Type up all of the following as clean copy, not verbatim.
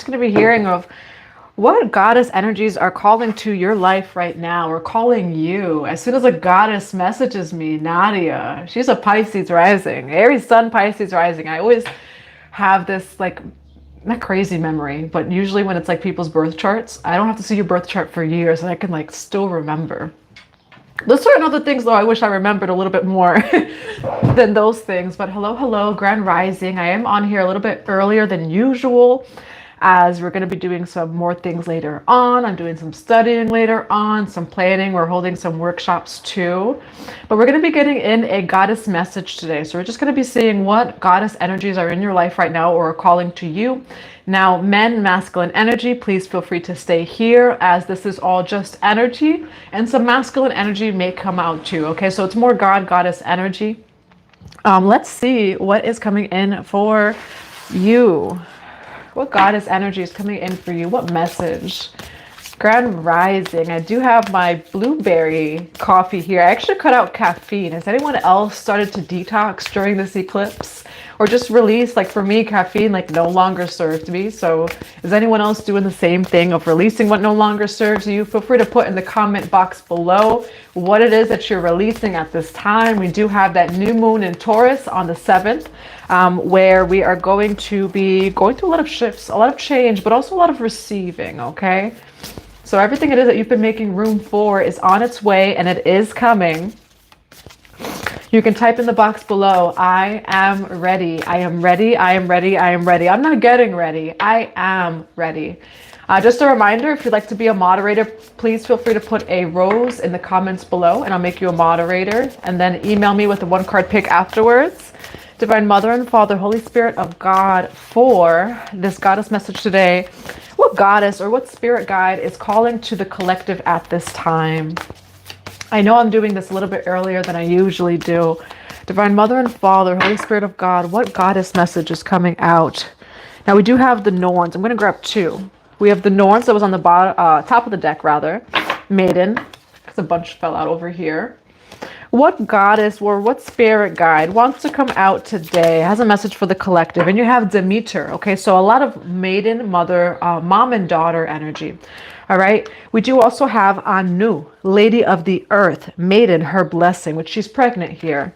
going to be hearing of what goddess energies are calling to your life right now, or calling you. As soon as a goddess messages me, Nadia, she's a Pisces rising, Aries sun, Pisces rising. I always have this like, not crazy memory, but usually when it's like people's birth charts, I don't have to see your birth chart for years and I can like still remember. There's certain other things though I wish I remembered a little bit more than those things. But hello, Grand Rising. I am on here a little bit earlier than usual, as we're going to be doing some more things later on. I'm doing some studying later on, some planning. We're holding some workshops too. But we're going to be getting in a goddess message today. So we're just going to be seeing what goddess energies are in your life right now or are calling to you. Now, men, masculine energy, please feel free to stay here, as this is all just energy, and some masculine energy may come out too. Okay, so it's more goddess energy. Let's see what is coming in for you. What goddess energy is coming in for you? What message? Grand Rising. I do have my blueberry coffee here. I actually cut out caffeine. Has anyone else started to detox during this eclipse? Or just release? Like for me, caffeine like no longer served me. So is anyone else doing the same thing of releasing what no longer serves you? Feel free to put in the comment box below what it is that you're releasing at this time. We do have that new moon in Taurus on the 7th. Where we are going to be going through a lot of shifts, a lot of change, but also a lot of receiving, okay? So everything it is that you've been making room for is on its way, and it is coming. You can type in the box below, I am ready, I am ready, I am ready, I am ready. I'm not getting ready, I am ready. Just a reminder, if you'd like to be a moderator, please feel free to put a rose in the comments below, and I'll make you a moderator, and then email me with a 1-card pick afterwards. Divine Mother and Father, Holy Spirit of God, for this goddess message today, what goddess or what spirit guide is calling to the collective at this time? I know I'm doing this a little bit earlier than I usually do. Divine Mother and Father, Holy Spirit of God, what goddess message is coming out? Now we do have the Norns. I'm going to grab two. We have the Norns that was on the top of the deck, rather. Maiden, because a bunch fell out over here. What goddess or what spirit guide wants to come out today, has a message for the collective? And you have Demeter. Okay, so a lot of maiden, mother, mom and daughter energy. All right. We do also have Anu, Lady of the Earth, maiden, her blessing, which she's pregnant here.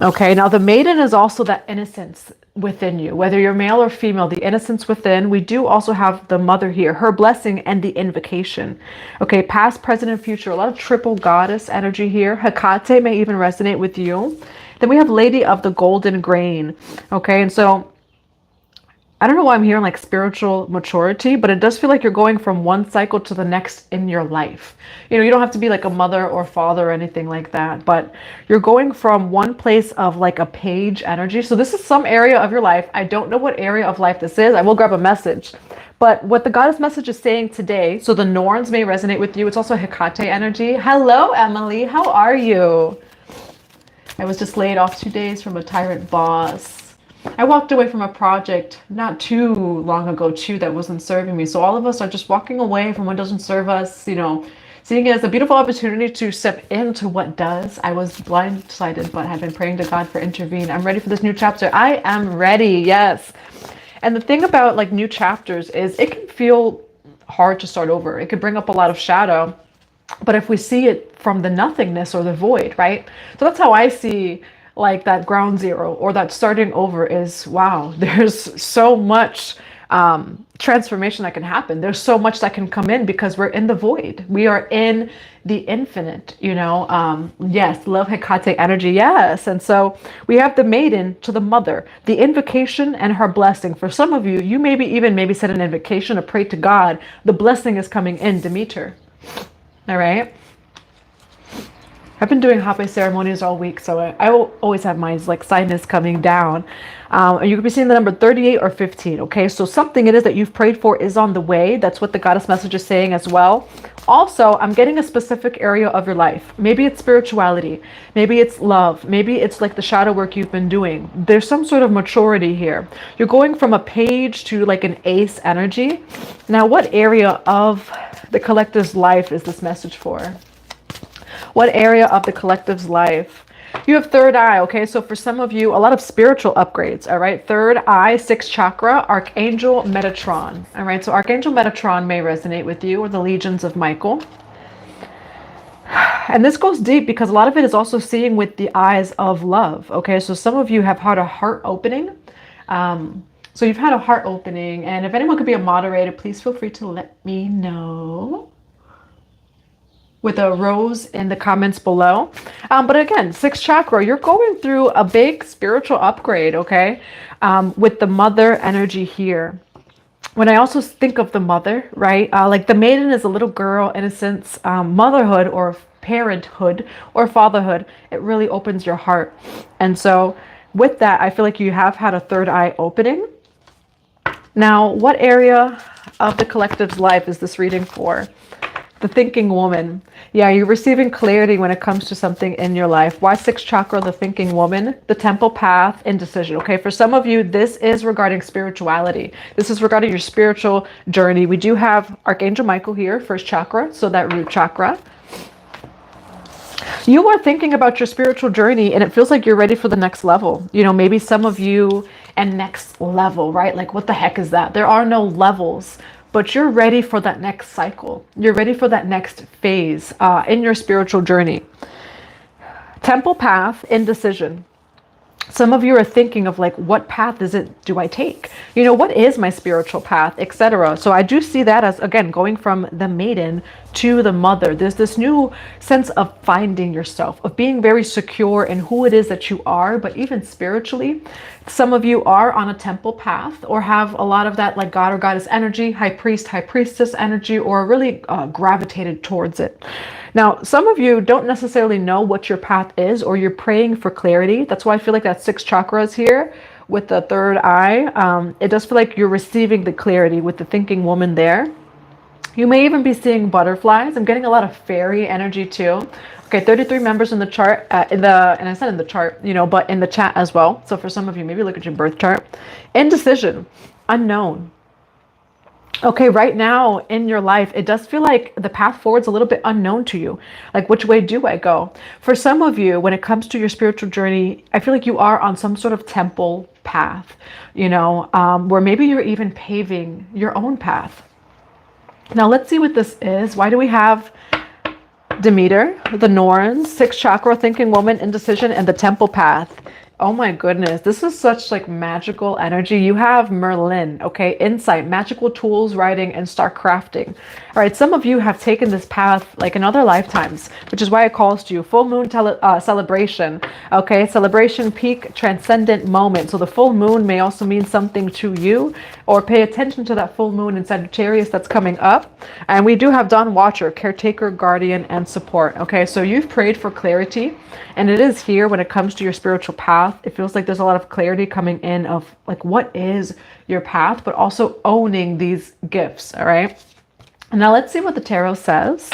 Okay, now the maiden is also that innocence within you, whether you're male or female, the innocence within. We do also have the mother here, her blessing and the invocation. Okay, past, present, and future. A lot of triple goddess energy here. Hecate may even resonate with you. Then we have Lady of the Golden Grain. Okay, and so I don't know why I'm hearing like spiritual maturity, but it does feel like you're going from one cycle to the next in your life. You know, you don't have to be like a mother or father or anything like that, but you're going from one place of like a page energy. So this is some area of your life. I don't know what area of life this is. I will grab a message. But what the goddess message is saying today, so the Norns may resonate with you. It's also Hecate energy. Hello, Emily. How are you? I was just laid off 2 days from a tyrant boss. I walked away from a project not too long ago too that wasn't serving me. So all of us are just walking away from what doesn't serve us, you know, seeing it as a beautiful opportunity to step into what does. I was blindsided, but have been praying to God for intervene. I'm ready for this new chapter. I am ready. Yes. And the thing about like new chapters is it can feel hard to start over. It could bring up a lot of shadow, but if we see it from the nothingness or the void, right? So that's how I see like that ground zero or that starting over is, wow, there's so much transformation that can happen. There's so much that can come in because we're in the void. We are in the infinite, you know. Yes, love Hecate energy. Yes. And so we have the maiden to the mother, the invocation and her blessing. For some of you, you maybe said an invocation or pray to God. The blessing is coming in, Demeter. All right. I've been doing Hape ceremonies all week, so I will always have my like sinus coming down. And you could be seeing the number 38 or 15, okay? So something it is that you've prayed for is on the way. That's what the goddess message is saying as well. Also, I'm getting a specific area of your life. Maybe it's spirituality. Maybe it's love. Maybe it's like the shadow work you've been doing. There's some sort of maturity here. You're going from a page to like an ace energy. Now, what area of the collective's life is this message for? What area of the collective's life? You have third eye, okay? So for some of you, a lot of spiritual upgrades, all right? Third eye, sixth chakra, Archangel Metatron, all right? So Archangel Metatron may resonate with you, or the legions of Michael. And this goes deep because a lot of it is also seeing with the eyes of love, okay? So some of you have had a heart opening. So you've had a heart opening, and if anyone could be a moderator, please feel free to let me know with a rose in the comments below. But again, sixth chakra, you're going through a big spiritual upgrade, okay? With the mother energy here. When I also think of the mother, right? Like the maiden is a little girl, innocence, motherhood or parenthood or fatherhood. It really opens your heart. And so with that, I feel like you have had a third eye opening. Now, what area of the collective's life is this reading for? The thinking woman. Yeah, you're receiving clarity when it comes to something in your life. Why sixth chakra, the thinking woman? The temple path, indecision. Okay, for some of you, this is regarding spirituality. This is regarding your spiritual journey. We do have Archangel Michael here, first chakra, so that root chakra. You are thinking about your spiritual journey and it feels like you're ready for the next level. You know, maybe some of you, and next level, right? Like, what the heck is that? There are no levels. But you're ready for that next cycle. You're ready for that next phase in your spiritual journey. Temple path, indecision. Some of you are thinking of like, what path do I take? You know, what is my spiritual path, etc. So I do see that as, again, going from the maiden to the mother. There's this new sense of finding yourself, of being very secure in who it is that you are, but even spiritually. Some of you are on a temple path or have a lot of that like God or goddess energy, high priest, high priestess energy, or really gravitated towards it. Now, some of you don't necessarily know what your path is, or you're praying for clarity. That's why I feel like that sixth chakra is here with the third eye. It does feel like you're receiving the clarity with the thinking woman there. You may even be seeing butterflies. I'm getting a lot of fairy energy too. Okay, 33 members in the chart, and I said in the chart, you know, but in the chat as well. So for some of you, maybe look at your birth chart. Indecision, unknown. Okay, right now in your life, it does feel like the path forward is a little bit unknown to you. Like, which way do I go? For some of you, when it comes to your spiritual journey, I feel like you are on some sort of temple path, you know, where maybe you're even paving your own path. Now, let's see what this is. Why do we have Demeter, the Norns, sixth chakra, thinking woman, indecision, and the temple path? Oh my goodness, this is such like magical energy. You have Merlin, okay, insight, magical tools, writing, and start crafting. All right, some of you have taken this path like in other lifetimes, which is why it calls to you full moon celebration, okay, celebration, peak, transcendent moment. So the full moon may also mean something to you, or pay attention to that full moon in Sagittarius that's coming up. And we do have Dawn Watcher, caretaker, guardian, and support. Okay, so you've prayed for clarity, and it is here when it comes to your spiritual path. It feels like there's a lot of clarity coming in of like, what is your path, but also owning these gifts. All right. And now let's see what the tarot says.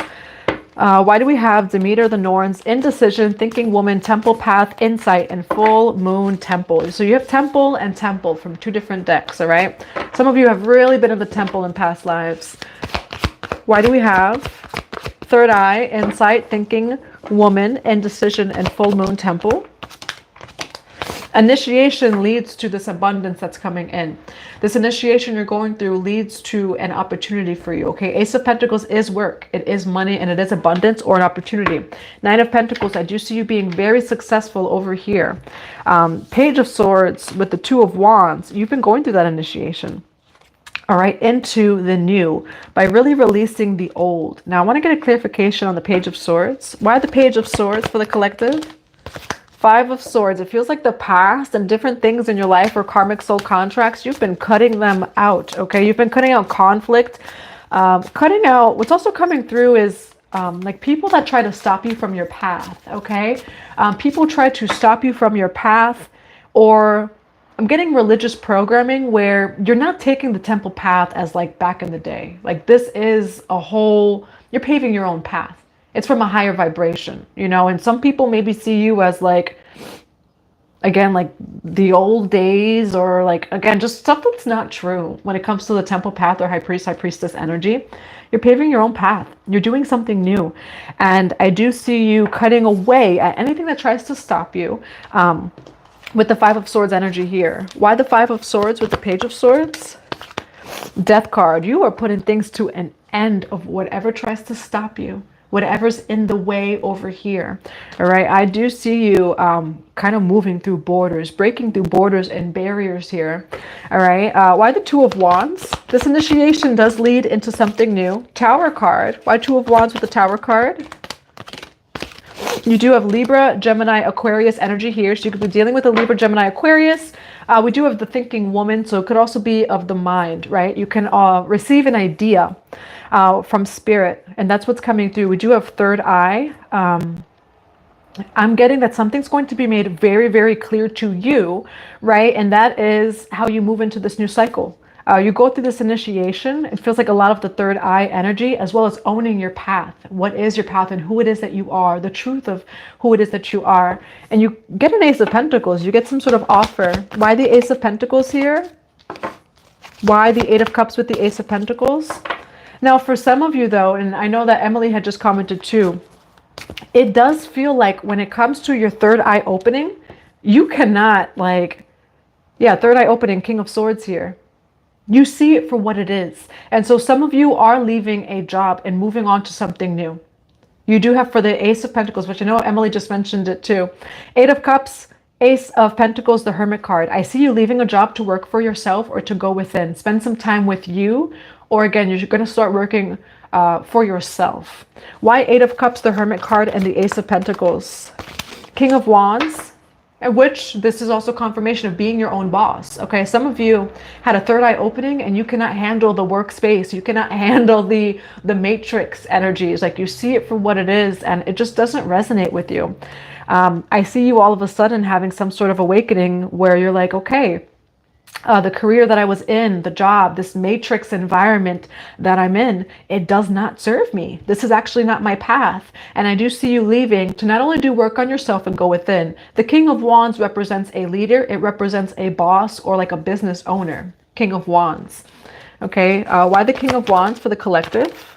Why do we have Demeter, the Norns, indecision, thinking woman, temple path, insight, and full moon temple? So you have temple and temple from two different decks. All right. Some of you have really been in the temple in past lives. Why do we have third eye, insight, thinking woman, indecision, and full moon temple? Initiation leads to this abundance that's coming in. This initiation you're going through leads to an opportunity for you. Okay, Ace of Pentacles is work. It is money, and it is abundance or an opportunity. Nine of Pentacles, I do see you being very successful over here. Page of Swords with the Two of Wands. You've been going through that initiation. All right, into the new by really releasing the old. Now, I want to get a clarification on the Page of Swords. Why the Page of Swords for the collective? Five of Swords. It feels like the past and different things in your life or karmic soul contracts, you've been cutting them out, okay? You've been cutting out conflict. Cutting out, what's also coming through is like people that try to stop you from your path, okay? People try to stop you from your path, or I'm getting religious programming where you're not taking the temple path as like back in the day. Like, this is a whole, you're paving your own path. It's from a higher vibration, you know, and some people maybe see you as like Again, like the old days, or like, again, just stuff that's not true when it comes to the temple path or high priest, high priestess energy. You're paving your own path. You're doing something new. And I do see you cutting away at anything that tries to stop you. With the Five of Swords energy here. Why the Five of Swords with the Page of Swords? Death card. You are putting things to an end of whatever tries to stop you. Whatever's in the way over here. All right. I do see you kind of moving through borders, breaking through borders and barriers here. All right. Why the Two of Wands? This initiation does lead into something new. Tower card. Why Two of Wands with the Tower card? You do have Libra, Gemini, Aquarius energy here. So you could be dealing with a Libra, Gemini, Aquarius. We do have the thinking woman. So it could also be of the mind, right? You can receive an idea from spirit. And that's what's coming through. We do have third eye. I'm getting that something's going to be made very, very clear to you, right? And that is how you move into this new cycle. You go through this initiation. It feels like a lot of the third eye energy, as well as owning your path. What is your path and who it is that you are, the truth of who it is that you are. And you get an Ace of Pentacles. You get some sort of offer. Why the Ace of Pentacles here? Why the Eight of Cups with the Ace of Pentacles? Now, for some of you though, and I know that Emily had just commented too, it does feel like when it comes to your third eye opening, you cannot third eye opening, King of Swords here. You see it for what it is. And so some of you are leaving a job and moving on to something new. You do have for the Ace of Pentacles, which I know Emily just mentioned it too. Eight of Cups, Ace of Pentacles, the Hermit card. I see you leaving a job to work for yourself or to go within. Spend some time with you. Or again, you're going to start working for yourself. Why Eight of Cups, the Hermit card, and the Ace of Pentacles? King of Wands. Which this is also confirmation of being your own boss. Okay, some of you had a third eye opening and you cannot handle the workspace. You cannot handle the matrix energies. Like you see it for what it is and it just doesn't resonate with you. I see you all of a sudden having some sort of awakening where you're like, okay, the career that I was in, the job, this matrix environment that I'm in, it does not serve me. This is actually not my path. And I do see you leaving to not only do work on yourself and go within. The King of Wands represents a leader. It represents a boss or like a business owner. King of Wands. Okay. Why the King of Wands for the collective?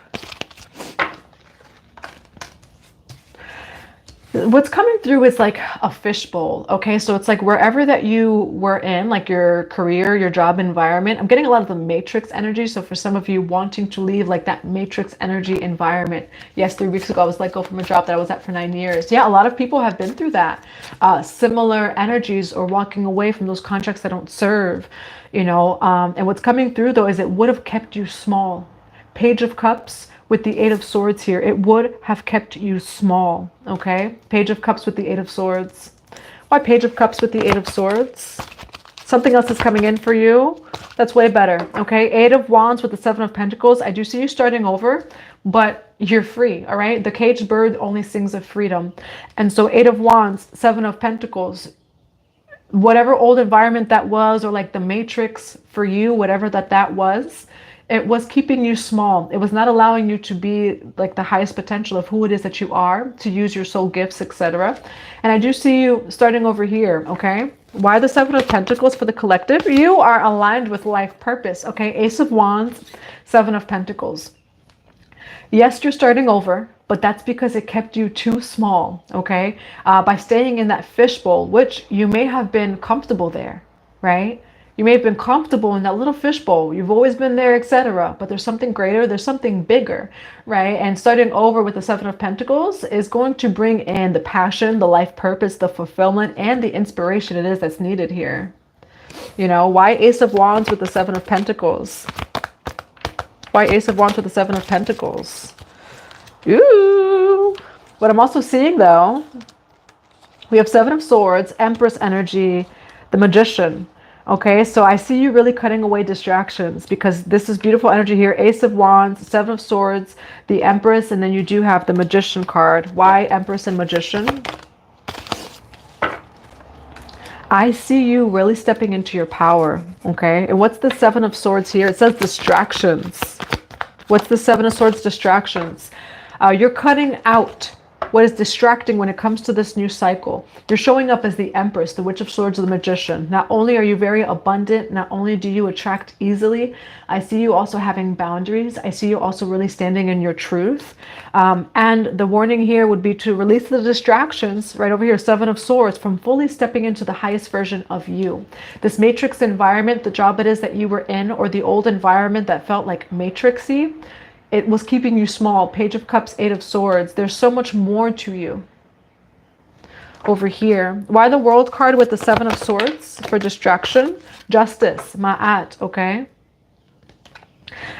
What's coming through is like a fishbowl. Okay, so it's like wherever that you were in, like your career, your job environment. I'm getting a lot of the matrix energy. So for some of you wanting to leave like that matrix energy environment. Yes, 3 weeks ago I was let go from a job that I was at for 9 years. Yeah, a lot of people have been through that. Similar energies or walking away from those contracts that don't serve, you know. And what's coming through though is it would have kept you small. Page of Cups with the Eight of Swords here. It would have kept you small, okay? Page of Cups with the Eight of Swords. Why Page of Cups with the Eight of Swords? Something else is coming in for you. That's way better, okay? Eight of Wands with the Seven of Pentacles. I do see you starting over, but you're free, all right? The caged bird only sings of freedom. And so Eight of Wands, Seven of Pentacles, whatever old environment that was, or like the matrix for you, whatever that was, it was keeping you small. It was not allowing you to be like the highest potential of who it is that you are, to use your soul gifts, etc. And I do see you starting over here, okay? Why the Seven of Pentacles for the collective? You are aligned with life purpose, okay? Ace of Wands, Seven of Pentacles. Yes, you're starting over, but that's because it kept you too small, okay? By staying in that fishbowl, which you may have been comfortable there, right? You may have been comfortable in that little fishbowl. You've always been there, etc. But there's something greater. There's something bigger, right? And starting over with the Seven of Pentacles is going to bring in the passion, the life purpose, the fulfillment, and the inspiration it is that's needed here. You know, why Ace of Wands with the Seven of Pentacles? Why Ace of Wands with the Seven of Pentacles? Ooh. What I'm also seeing, though, we have Seven of Swords, Empress energy, the Magician. Okay, so I see you really cutting away distractions because this is beautiful energy here. Ace of Wands, Seven of Swords, the Empress, and then you do have the Magician card. Why Empress and Magician? I see you really stepping into your power, okay? And what's the Seven of Swords here? It says distractions. What's the Seven of Swords distractions? You're cutting out what is distracting when it comes to this new cycle. You're showing up as the Empress, the Witch of Swords, the Magician. Not only are you very abundant, not only do you attract easily, I see you also having boundaries. I see you also really standing in your truth. And the warning here would be to release the distractions, right over here, Seven of Swords, from fully stepping into the highest version of you. This matrix environment, the job it is that you were in, or the old environment that felt like matrixy, it was keeping you small. Page of Cups, Eight of Swords. There's so much more to you. Over here, why the World card with the Seven of Swords? For distraction. Justice, ma'at, okay?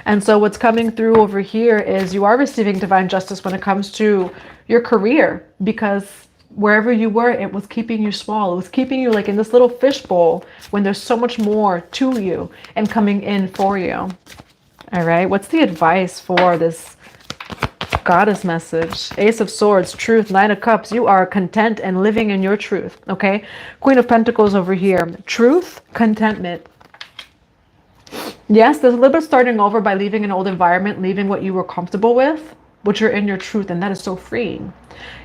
And so what's coming through over here is you are receiving divine justice when it comes to your career, because wherever you were, it was keeping you small. It was keeping you like in this little fishbowl when there's so much more to you and coming in for you. All right, what's the advice for this goddess message? Ace of Swords, truth, Nine of Cups. You are content and living in your truth, okay? Queen of Pentacles over here. Truth, contentment. Yes, there's a little bit starting over by leaving an old environment, leaving what you were comfortable with, but you're in your truth, and that is so freeing.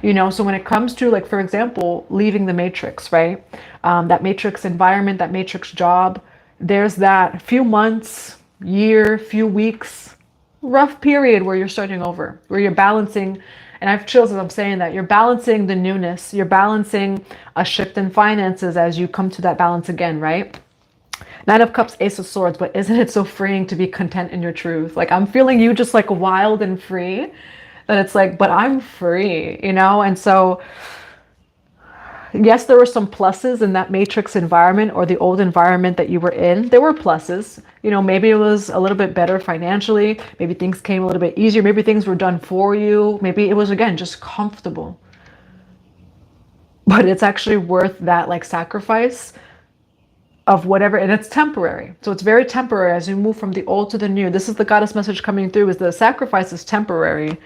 You know, so when it comes to, like, for example, leaving the matrix, right? That matrix environment, that matrix job, there's that few months, year, few weeks, rough period where you're starting over, where you're balancing, and I have chills as I'm saying that, you're balancing the newness, you're balancing a shift in finances as you come to that balance again, right? Nine of Cups, Ace of Swords, but isn't it so freeing to be content in your truth? Like, I'm feeling you just like wild and free, that it's like, but I'm free, you know? And so, yes, there were some pluses in that matrix environment or the old environment that you were in. There were pluses. You know, maybe it was a little bit better financially. Maybe things came a little bit easier. Maybe things were done for you. Maybe it was, again, just comfortable. But it's actually worth that, like, sacrifice of whatever, and it's temporary. So it's very temporary as you move from the old to the new. This is the goddess message coming through, is the sacrifice is temporary.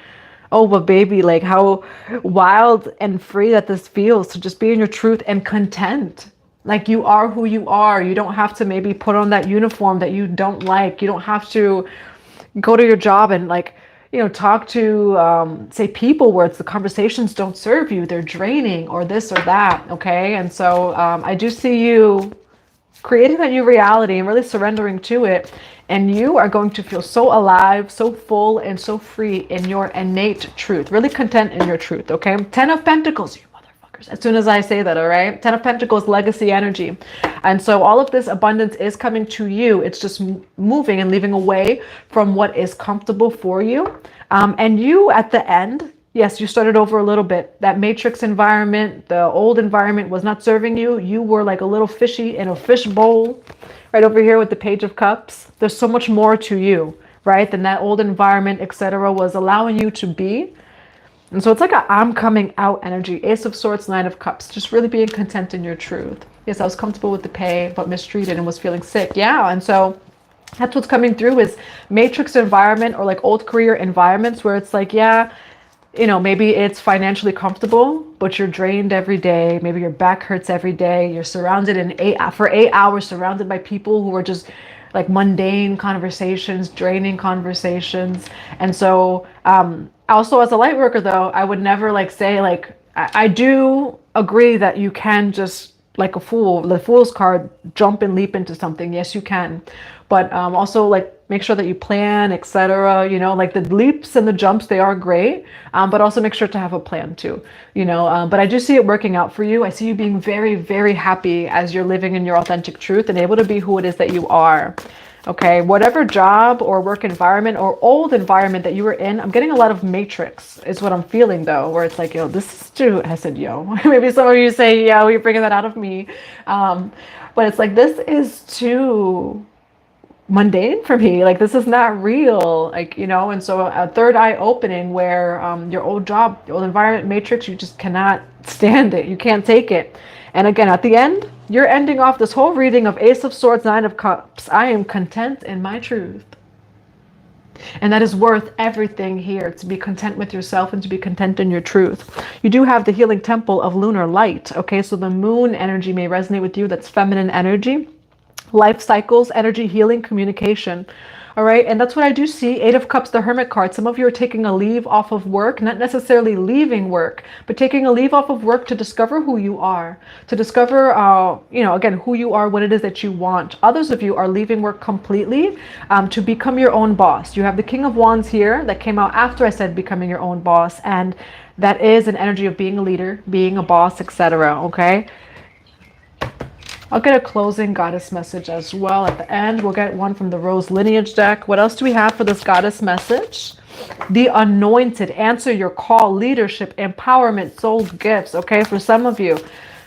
Oh, but baby, like, how wild and free that this feels to just be in your truth and content. Like, you are who you are. You don't have to maybe put on that uniform that you don't like. You don't have to go to your job and, like, you know, talk to, say, people where it's the conversations don't serve you. They're draining or this or that. Okay. And so I do see you creating that new reality and really surrendering to it. And you are going to feel so alive, so full, and so free in your innate truth. Really content in your truth, okay? Ten of Pentacles, you motherfuckers. As soon as I say that, all right? Ten of Pentacles, legacy energy. And so all of this abundance is coming to you. It's just moving and leaving away from what is comfortable for you. And you, at the end, yes, you started over a little bit. That matrix environment, the old environment was not serving you. You were like a little fishy in a fish bowl. Right over here with the Page of Cups. There's so much more to you, right? Than that old environment, etc., was allowing you to be. And so it's like a I'm coming out energy. Ace of Swords, Nine of Cups. Just really being content in your truth. Yes, I was comfortable with the pay, but mistreated and was feeling sick. Yeah, and so that's what's coming through is matrix environment or like old career environments where it's like, yeah, you know, maybe it's financially comfortable, but you're drained every day. Maybe your back hurts every day. You're surrounded for 8 hours, surrounded by people who are just like mundane conversations, draining conversations. And so also as a light worker though, I would never like say like, I do agree that you can just like a fool, the Fool's card, jump and leap into something. Yes, you can. But also like make sure that you plan, etc. You know, like the leaps and the jumps, they are great. But also make sure to have a plan too, you know. But I do see it working out for you. I see you being very, very happy as you're living in your authentic truth and able to be who it is that you are. Okay, whatever job or work environment or old environment that you were in, I'm getting a lot of matrix is what I'm feeling though, where it's like, yo, this is too, I said, yo, maybe some of you say, yo, you're bringing that out of me. But it's like, this is too mundane for me. Like, this is not real, like, you know. And so a third eye opening where your old job, your old environment matrix, you just cannot stand it. You can't take it. And again, at the end, you're ending off this whole reading of Ace of Swords, Nine of Cups. I am content in my truth. And that is worth everything here, to be content with yourself and to be content in your truth. You do have the healing temple of lunar light. Okay, so the moon energy may resonate with you. That's feminine energy. Life cycles, energy, healing, communication. All right. And that's what I do see. Eight of Cups, the Hermit card. Some of you are taking a leave off of work, not necessarily leaving work, but taking a leave off of work to discover who you are, to discover, again, who you are, what it is that you want. Others of you are leaving work completely to become your own boss. You have the King of Wands here that came out after I said becoming your own boss. And that is an energy of being a leader, being a boss, etc. Okay. I'll get a closing goddess message as well at the end. We'll get one from the Rose Lineage deck. What else do we have for this goddess message? The Anointed. Answer your call. Leadership, empowerment, soul gifts. Okay, for some of you.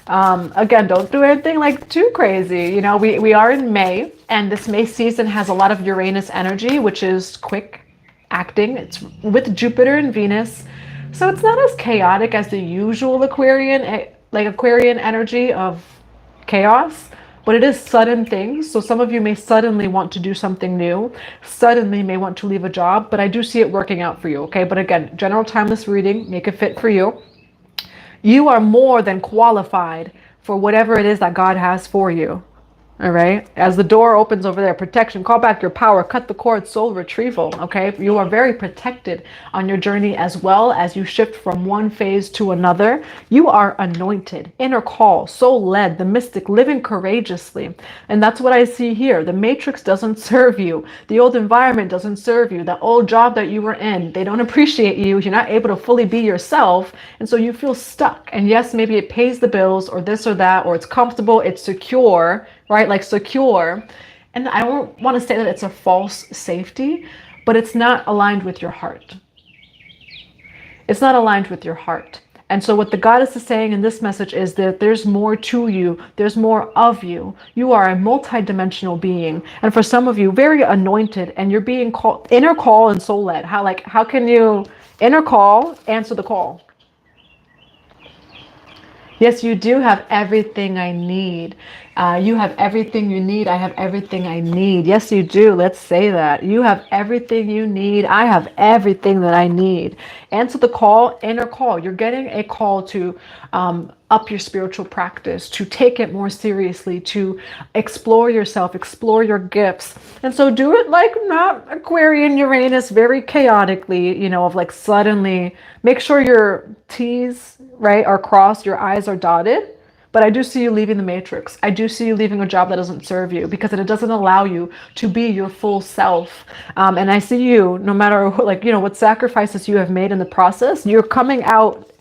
Again, don't do anything like too crazy. You know, we are in May, and this May season has a lot of Uranus energy, which is quick acting. It's with Jupiter and Venus. So it's not as chaotic as the usual Aquarian energy of chaos, but it is sudden things. So some of you may suddenly want to do something new, suddenly may want to leave a job, but I do see it working out for you. Okay. But again, general timeless reading, make it fit for you. You are more than qualified for whatever it is that God has for you. All right. As the door opens over there, protection, call back your power, cut the cord, soul retrieval. Okay. You are very protected on your journey as well as you shift from one phase to another. You are anointed, inner call, soul led, the mystic, living courageously. And that's what I see here. The matrix doesn't serve you. The old environment doesn't serve you. The old job that you were in, they don't appreciate you. You're not able to fully be yourself. And so you feel stuck. And yes, maybe it pays the bills or this or that, or it's comfortable, it's secure, right? Like secure. And I don't want to say that it's a false safety, but it's not aligned with your heart. It's not aligned with your heart. And so what the goddess is saying in this message is that there's more to you. There's more of you. You are a multidimensional being. And for some of you, very anointed, and you're being called inner call and soul led. How can you inner call, answer the call? Yes, you do have everything I need. You have everything you need. I have everything I need. Yes, you do. Let's say that. You have everything you need. I have everything that I need. Answer the call, inner call. You're getting a call to up your spiritual practice, to take it more seriously, to explore yourself, explore your gifts. And so do it like not Aquarian Uranus, very chaotically, of like suddenly make sure your T's, right, are crossed, your I's are dotted. But I do see you leaving the matrix. I do see you leaving a job that doesn't serve you because it doesn't allow you to be your full self. And I see you, no matter what sacrifices you have made in the process, you're coming out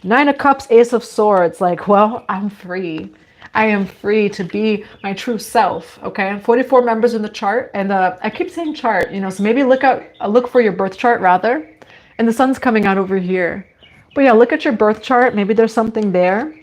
9 of Cups, Ace of Swords, I'm free. I am free to be my true self. Okay. 44 members in the chart. And I keep saying chart, so maybe look for your birth chart rather. And the sun's coming out over here. But yeah, look at your birth chart. Maybe there's something there.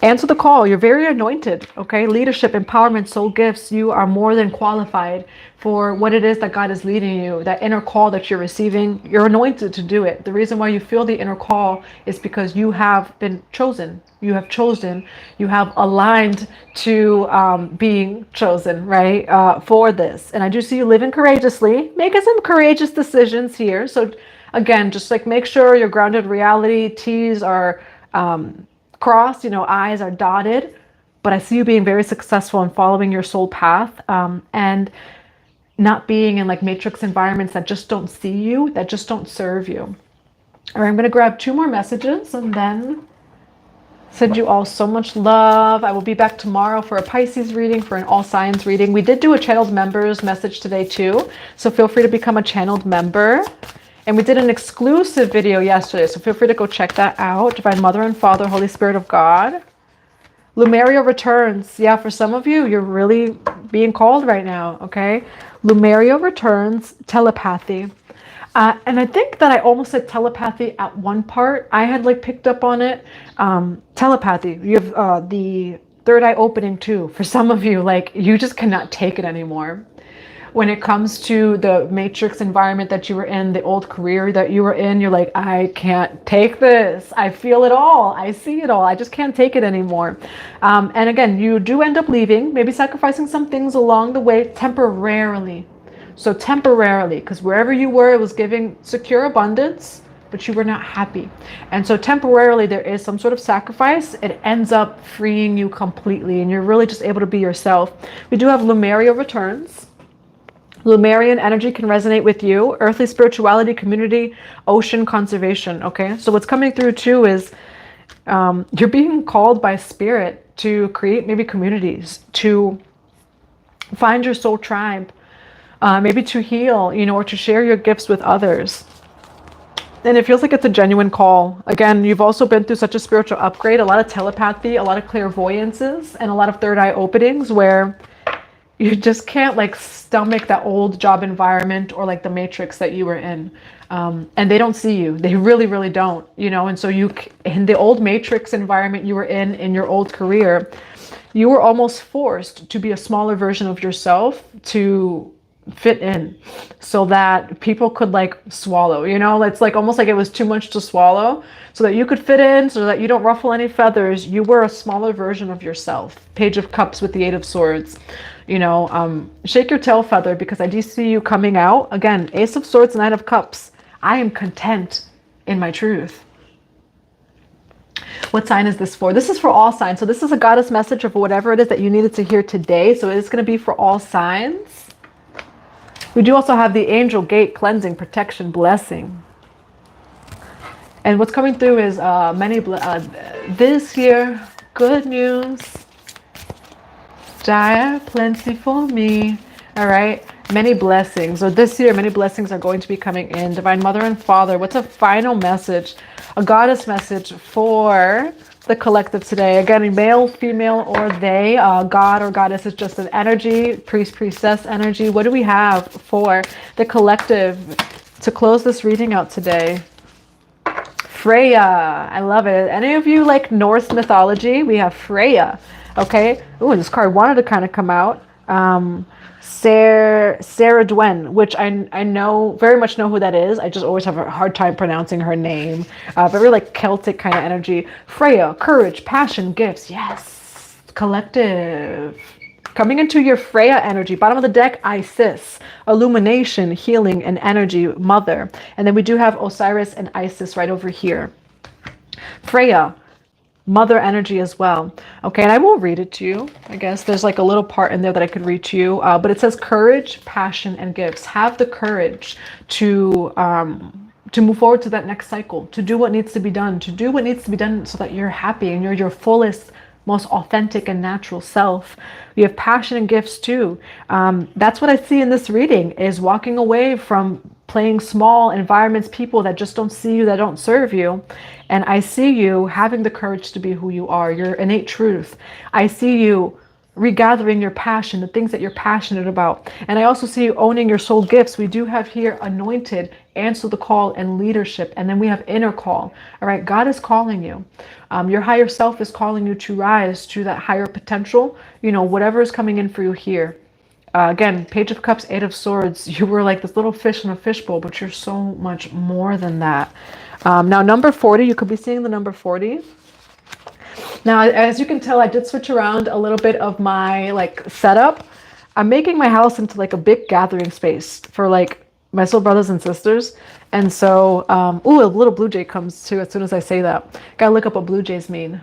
Answer the call. You're very anointed. Okay. Leadership, empowerment, soul gifts. You are more than qualified for what it is that God is leading you. That inner call that you're receiving, you're anointed to do it. The reason why you feel the inner call is because you have been chosen. You have chosen. You have aligned to being chosen, right, for this. And I do see you living courageously, making some courageous decisions here. So again, just make sure you're grounded in reality. T's are crossed, I's are dotted. But I see you being very successful in following your soul path and not being in matrix environments that just don't see you, that just don't serve you. All right, I'm going to grab 2 more messages and then send you all so much love. I will be back tomorrow for a Pisces reading, for an all signs reading. We did do a channeled members message today too, so feel free to become a channeled member. And we did an exclusive video yesterday, so feel free to go check that out. Divine Mother and Father, Holy Spirit of God. Lumeria returns. Yeah, for some of you, you're really being called right now, okay? Lumeria returns, telepathy. And I think that I almost said telepathy at one part. I had picked up on it. Telepathy. You have the third eye opening too. For some of you, you just cannot take it anymore. When it comes to the matrix environment that you were in, the old career that you were in, you're like, I can't take this. I feel it all. I see it all. I just can't take it anymore. And again, you do end up leaving, maybe sacrificing some things along the way temporarily. So temporarily, because wherever you were, it was giving secure abundance, but you were not happy. And so temporarily, there is some sort of sacrifice. It ends up freeing you completely, and you're really just able to be yourself. We do have Lumeria returns. Lumerian energy can resonate with you. Earthly spirituality, community, ocean conservation. Okay, so what's coming through too is you're being called by spirit to create maybe communities, to find your soul tribe, maybe to heal, you know, or to share your gifts with others. And it feels like it's a genuine call. Again, you've also been through such a spiritual upgrade, a lot of telepathy, a lot of clairvoyances, and a lot of third eye openings where you just can't like stomach that old job environment or like the matrix that you were in. And they don't see you. They really, really don't, you know? And so you, in the old matrix environment you were in your old career, you were almost forced to be a smaller version of yourself to fit in so that people could like swallow, you know? It's like almost like it was too much to swallow so that you could fit in, so that you don't ruffle any feathers. You were a smaller version of yourself. Page of Cups with the Eight of Swords. You know, shake your tail feather, because I do see you coming out. Again, Ace of Swords, Knight of Cups. I am content in my truth. What sign is this for? This is for all signs. So this is a goddess message of whatever it is that you needed to hear today. So it's going to be for all signs. We do also have the angel gate, cleansing, protection, blessing. And what's coming through is this year, good news. Dire, plenty for me. All right. Many blessings. So this year, many blessings are going to be coming in. Divine Mother and Father, what's a final message? A goddess message for the collective today. Again, male, female, or they. God or goddess is just an energy. Priest, priestess energy. What do we have for the collective to close this reading out today? Freya. I love it. Any of you like Norse mythology? We have Freya. Okay. Ooh, this card wanted to kind of come out. Sarah Dwen, which I know, very much know who that is. I just always have a hard time pronouncing her name. Very like Celtic kind of energy. Freya, courage, passion, gifts. Yes. Collective. Coming into your Freya energy. Bottom of the deck, Isis. Illumination, healing, and energy, mother. And then we do have Osiris and Isis right over here. Freya. Mother energy as well. Okay, and I will read it to you. I guess there's like a little part in there that I could read to you, but it says courage, passion, and gifts. Have the courage to move forward to that next cycle, to do what needs to be done, so that you're happy and you're your fullest, most authentic and natural self. You have passion and gifts too. That's what I see in this reading, is walking away from playing small environments, people that just don't see you, that don't serve you. And I see you having the courage to be who you are, your innate truth. I see you regathering your passion, the things that you're passionate about. And I also see you owning your soul gifts. We do have here anointed, answer the call, and leadership. And then we have inner call. All right, God is calling you. Your higher self is calling you to rise to that higher potential, you know, whatever is coming in for you here. Again, Page of Cups, Eight of Swords. You were like this little fish in a fishbowl, but you're so much more than that. Now, number 40, you could be seeing the number 40. Now, as you can tell, I did switch around a little bit of my like setup. I'm making my house into like a big gathering space for like my soul brothers and sisters. And so, ooh, a little blue jay comes too as soon as I say that. Gotta look up what blue jays mean.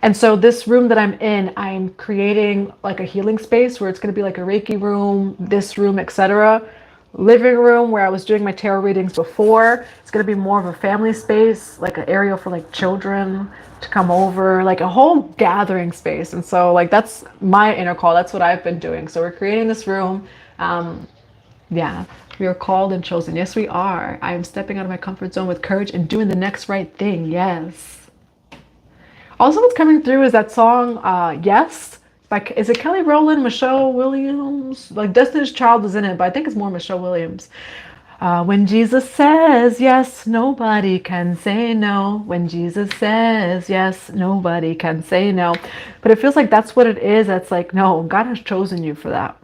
And so this room that I'm in, I'm creating like a healing space where it's going to be like a Reiki room, this room, etc. Living room where I was doing my tarot readings before. It's going to be more of a family space, like an area for like children to come over, like a whole gathering space. And so like that's my inner call. That's what I've been doing. So we're creating this room. Yeah, we are called and chosen. Yes, we are. I am stepping out of my comfort zone with courage and doing the next right thing. Yes. Also, what's coming through is that song, Yes, by, is it Kelly Rowland, Michelle Williams? Like Destiny's Child is in it, but I think it's more Michelle Williams. When Jesus says yes, nobody can say no. When Jesus says yes, nobody can say no. But it feels like that's what it is. That's like, no, God has chosen you for that.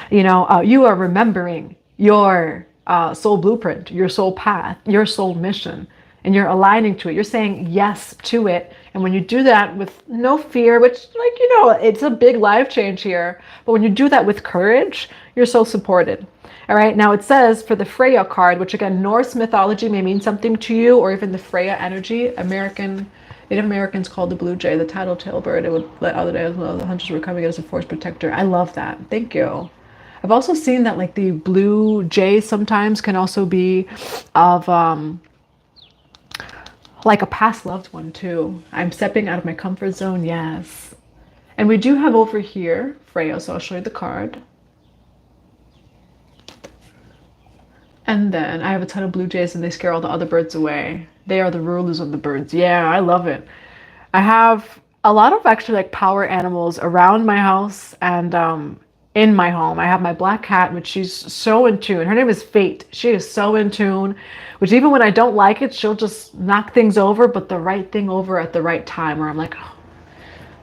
You know, you are remembering your soul blueprint, your soul path, your soul mission. And you're aligning to it. You're saying yes to it. And when you do that with no fear, which, like, you know, it's a big life change here. But when you do that with courage, you're so supported. All right. Now it says for the Freya card, which again, Norse mythology may mean something to you, or even the Freya energy. Native Americans called the blue jay the tattletale bird. It would let other days know the hunters were coming as a force protector. I love that. Thank you. I've also seen that like the blue jay sometimes can also be of like a past loved one too. I'm stepping out of my comfort zone, yes. And we do have over here Freya, so I'll show you the card. And then I have a ton of blue jays and they scare all the other birds away. They are the rulers of the birds. Yeah, I love it. I have a lot of actually like power animals around my house and in my home. I have my black cat, which she's so in tune. Her name is Fate. She is so in tune, which even when I don't like it, she'll just knock things over, but the right thing over at the right time where I'm like, oh,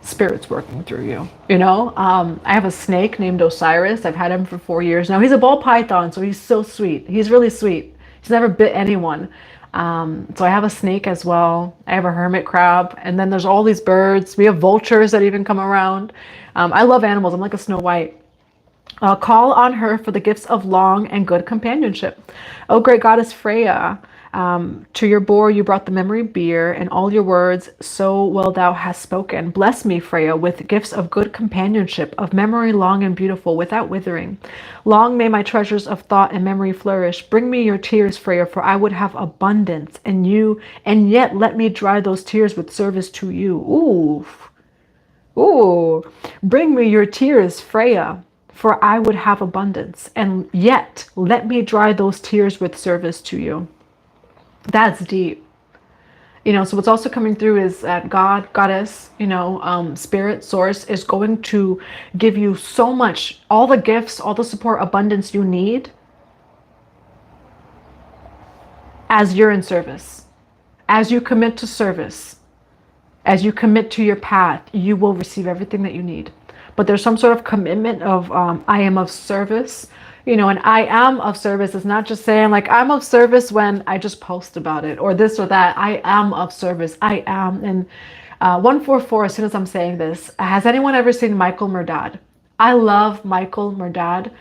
spirit's working through you, you know. I have a snake named Osiris. I've had him for 4 years now. He's a ball python, so he's so sweet. He's really sweet. He's never bit anyone. So I have a snake as well. I have a hermit crab, and then there's all these birds. We have vultures that even come around. I love animals. I'm like a Snow White. Call on her for the gifts of long and good companionship. Oh, great goddess Freya, to your boar you brought the memory beer, and all your words so well thou hast spoken. Bless me, Freya, with gifts of good companionship, of memory long and beautiful, without withering. Long may my treasures of thought and memory flourish. Bring me your tears, Freya, for I would have abundance, and yet let me dry those tears with service to you. Ooh, ooh. Bring me your tears, Freya, for I would have abundance, and yet let me dry those tears with service to you. That's deep. You know, so what's also coming through is that God, goddess, you know, spirit, source is going to give you so much, all the gifts, all the support, abundance you need as you're in service. As you commit to service, as you commit to your path, you will receive everything that you need. But there's some sort of commitment of I am of service, you know, and I am of service is not just saying like I'm of service when I just post about it or this or that. I am of service. I am. And 144, as soon as I'm saying this, has anyone ever seen Michael Murdad? I love Michael Murdad,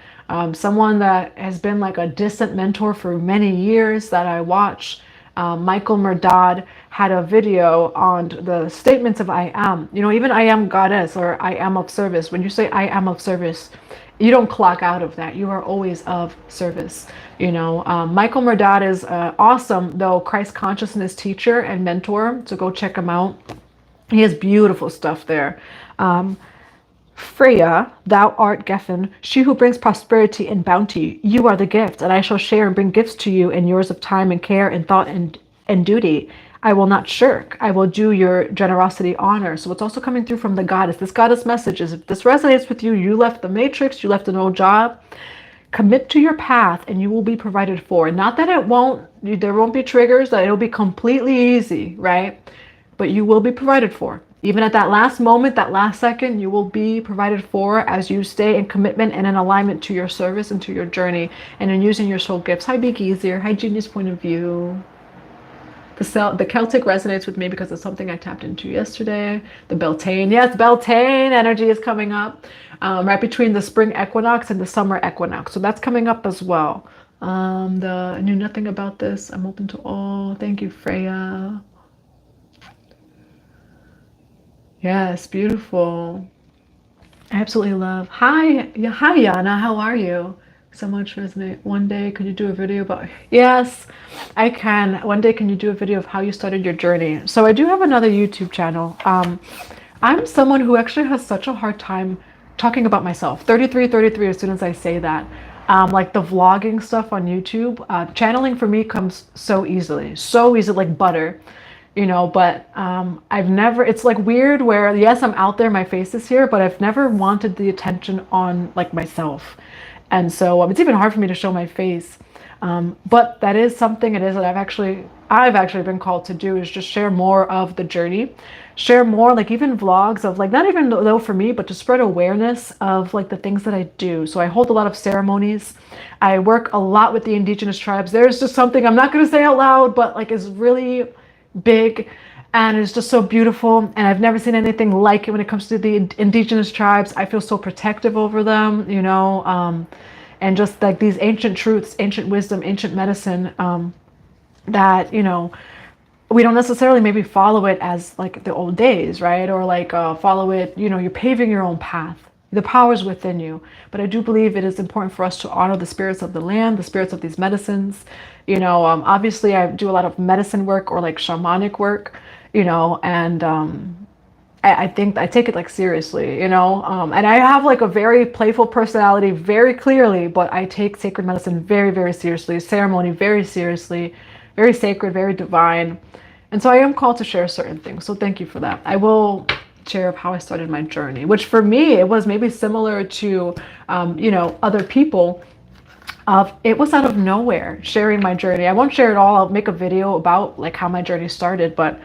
someone that has been like a distant mentor for many years that I watch. Michael Murdad had a video on the statements of I am. You know, even I am goddess or I am of service. When you say I am of service, you don't clock out of that. You are always of service. You know, Michael Murdad is awesome, though, Christ consciousness teacher and mentor. So go check him out. He has beautiful stuff there. Freya, thou art Geffen, she who brings prosperity and bounty. You are the gift, and I shall share and bring gifts to you and yours of time and care and thought and duty. I will not shirk. I will do your generosity honor. So what's also coming through from the goddess, this goddess message is if this resonates with you, you left the matrix, you left an old job, commit to your path and you will be provided for. Not that there won't be triggers, that it'll be completely easy, right? But you will be provided for. Even at that last moment, that last second, you will be provided for as you stay in commitment and in alignment to your service and to your journey and in using your soul gifts. Hi, Beak Easier. Hi, Genius Point of View. The Celtic resonates with me because it's something I tapped into yesterday. The Beltane. Yes, Beltane energy is coming up right between the spring equinox and the summer equinox. So that's coming up as well. I knew nothing about this. I'm open to all. Thank you, Freya. Yes, beautiful. I absolutely love. Hi, Yana. How are you? So much resonate. One day, could you do a video about? Yes, I can. One day, can you do a video of how you started your journey? So I do have another YouTube channel. I'm someone who actually has such a hard time talking about myself. 33 as soon as I say that. Like the vlogging stuff on YouTube, channeling for me comes so easily like butter. You know, but I've never, it's like weird where, yes, I'm out there, my face is here, but I've never wanted the attention on like myself. And so it's even hard for me to show my face. But that is something it is that I've actually been called to do, is just share more of the journey, share more, like even vlogs of like, not even though for me, but to spread awareness of like the things that I do. So I hold a lot of ceremonies. I work a lot with the indigenous tribes. There's just something I'm not going to say out loud, but like is really big and it's just so beautiful, and I've never seen anything like it when it comes to the indigenous tribes. I feel so protective over them, you know, and just like these ancient truths, ancient wisdom, ancient medicine, that, you know, we don't necessarily maybe follow it as like the old days, right? Or like follow it, you know, you're paving your own path. The power is within you. But I do believe it is important for us to honor the spirits of the land, the spirits of these medicines. Obviously I do a lot of medicine work or like shamanic work, and I think I take it like seriously, and I have like a very playful personality very clearly, but I take sacred medicine very, very seriously, ceremony very seriously, very sacred, very divine. And so I am called to share certain things. So thank you for that. I will share of how I started my journey, which for me, it was maybe similar to, other people. It was out of nowhere sharing my journey. I won't share it all. I'll make a video about like how my journey started, but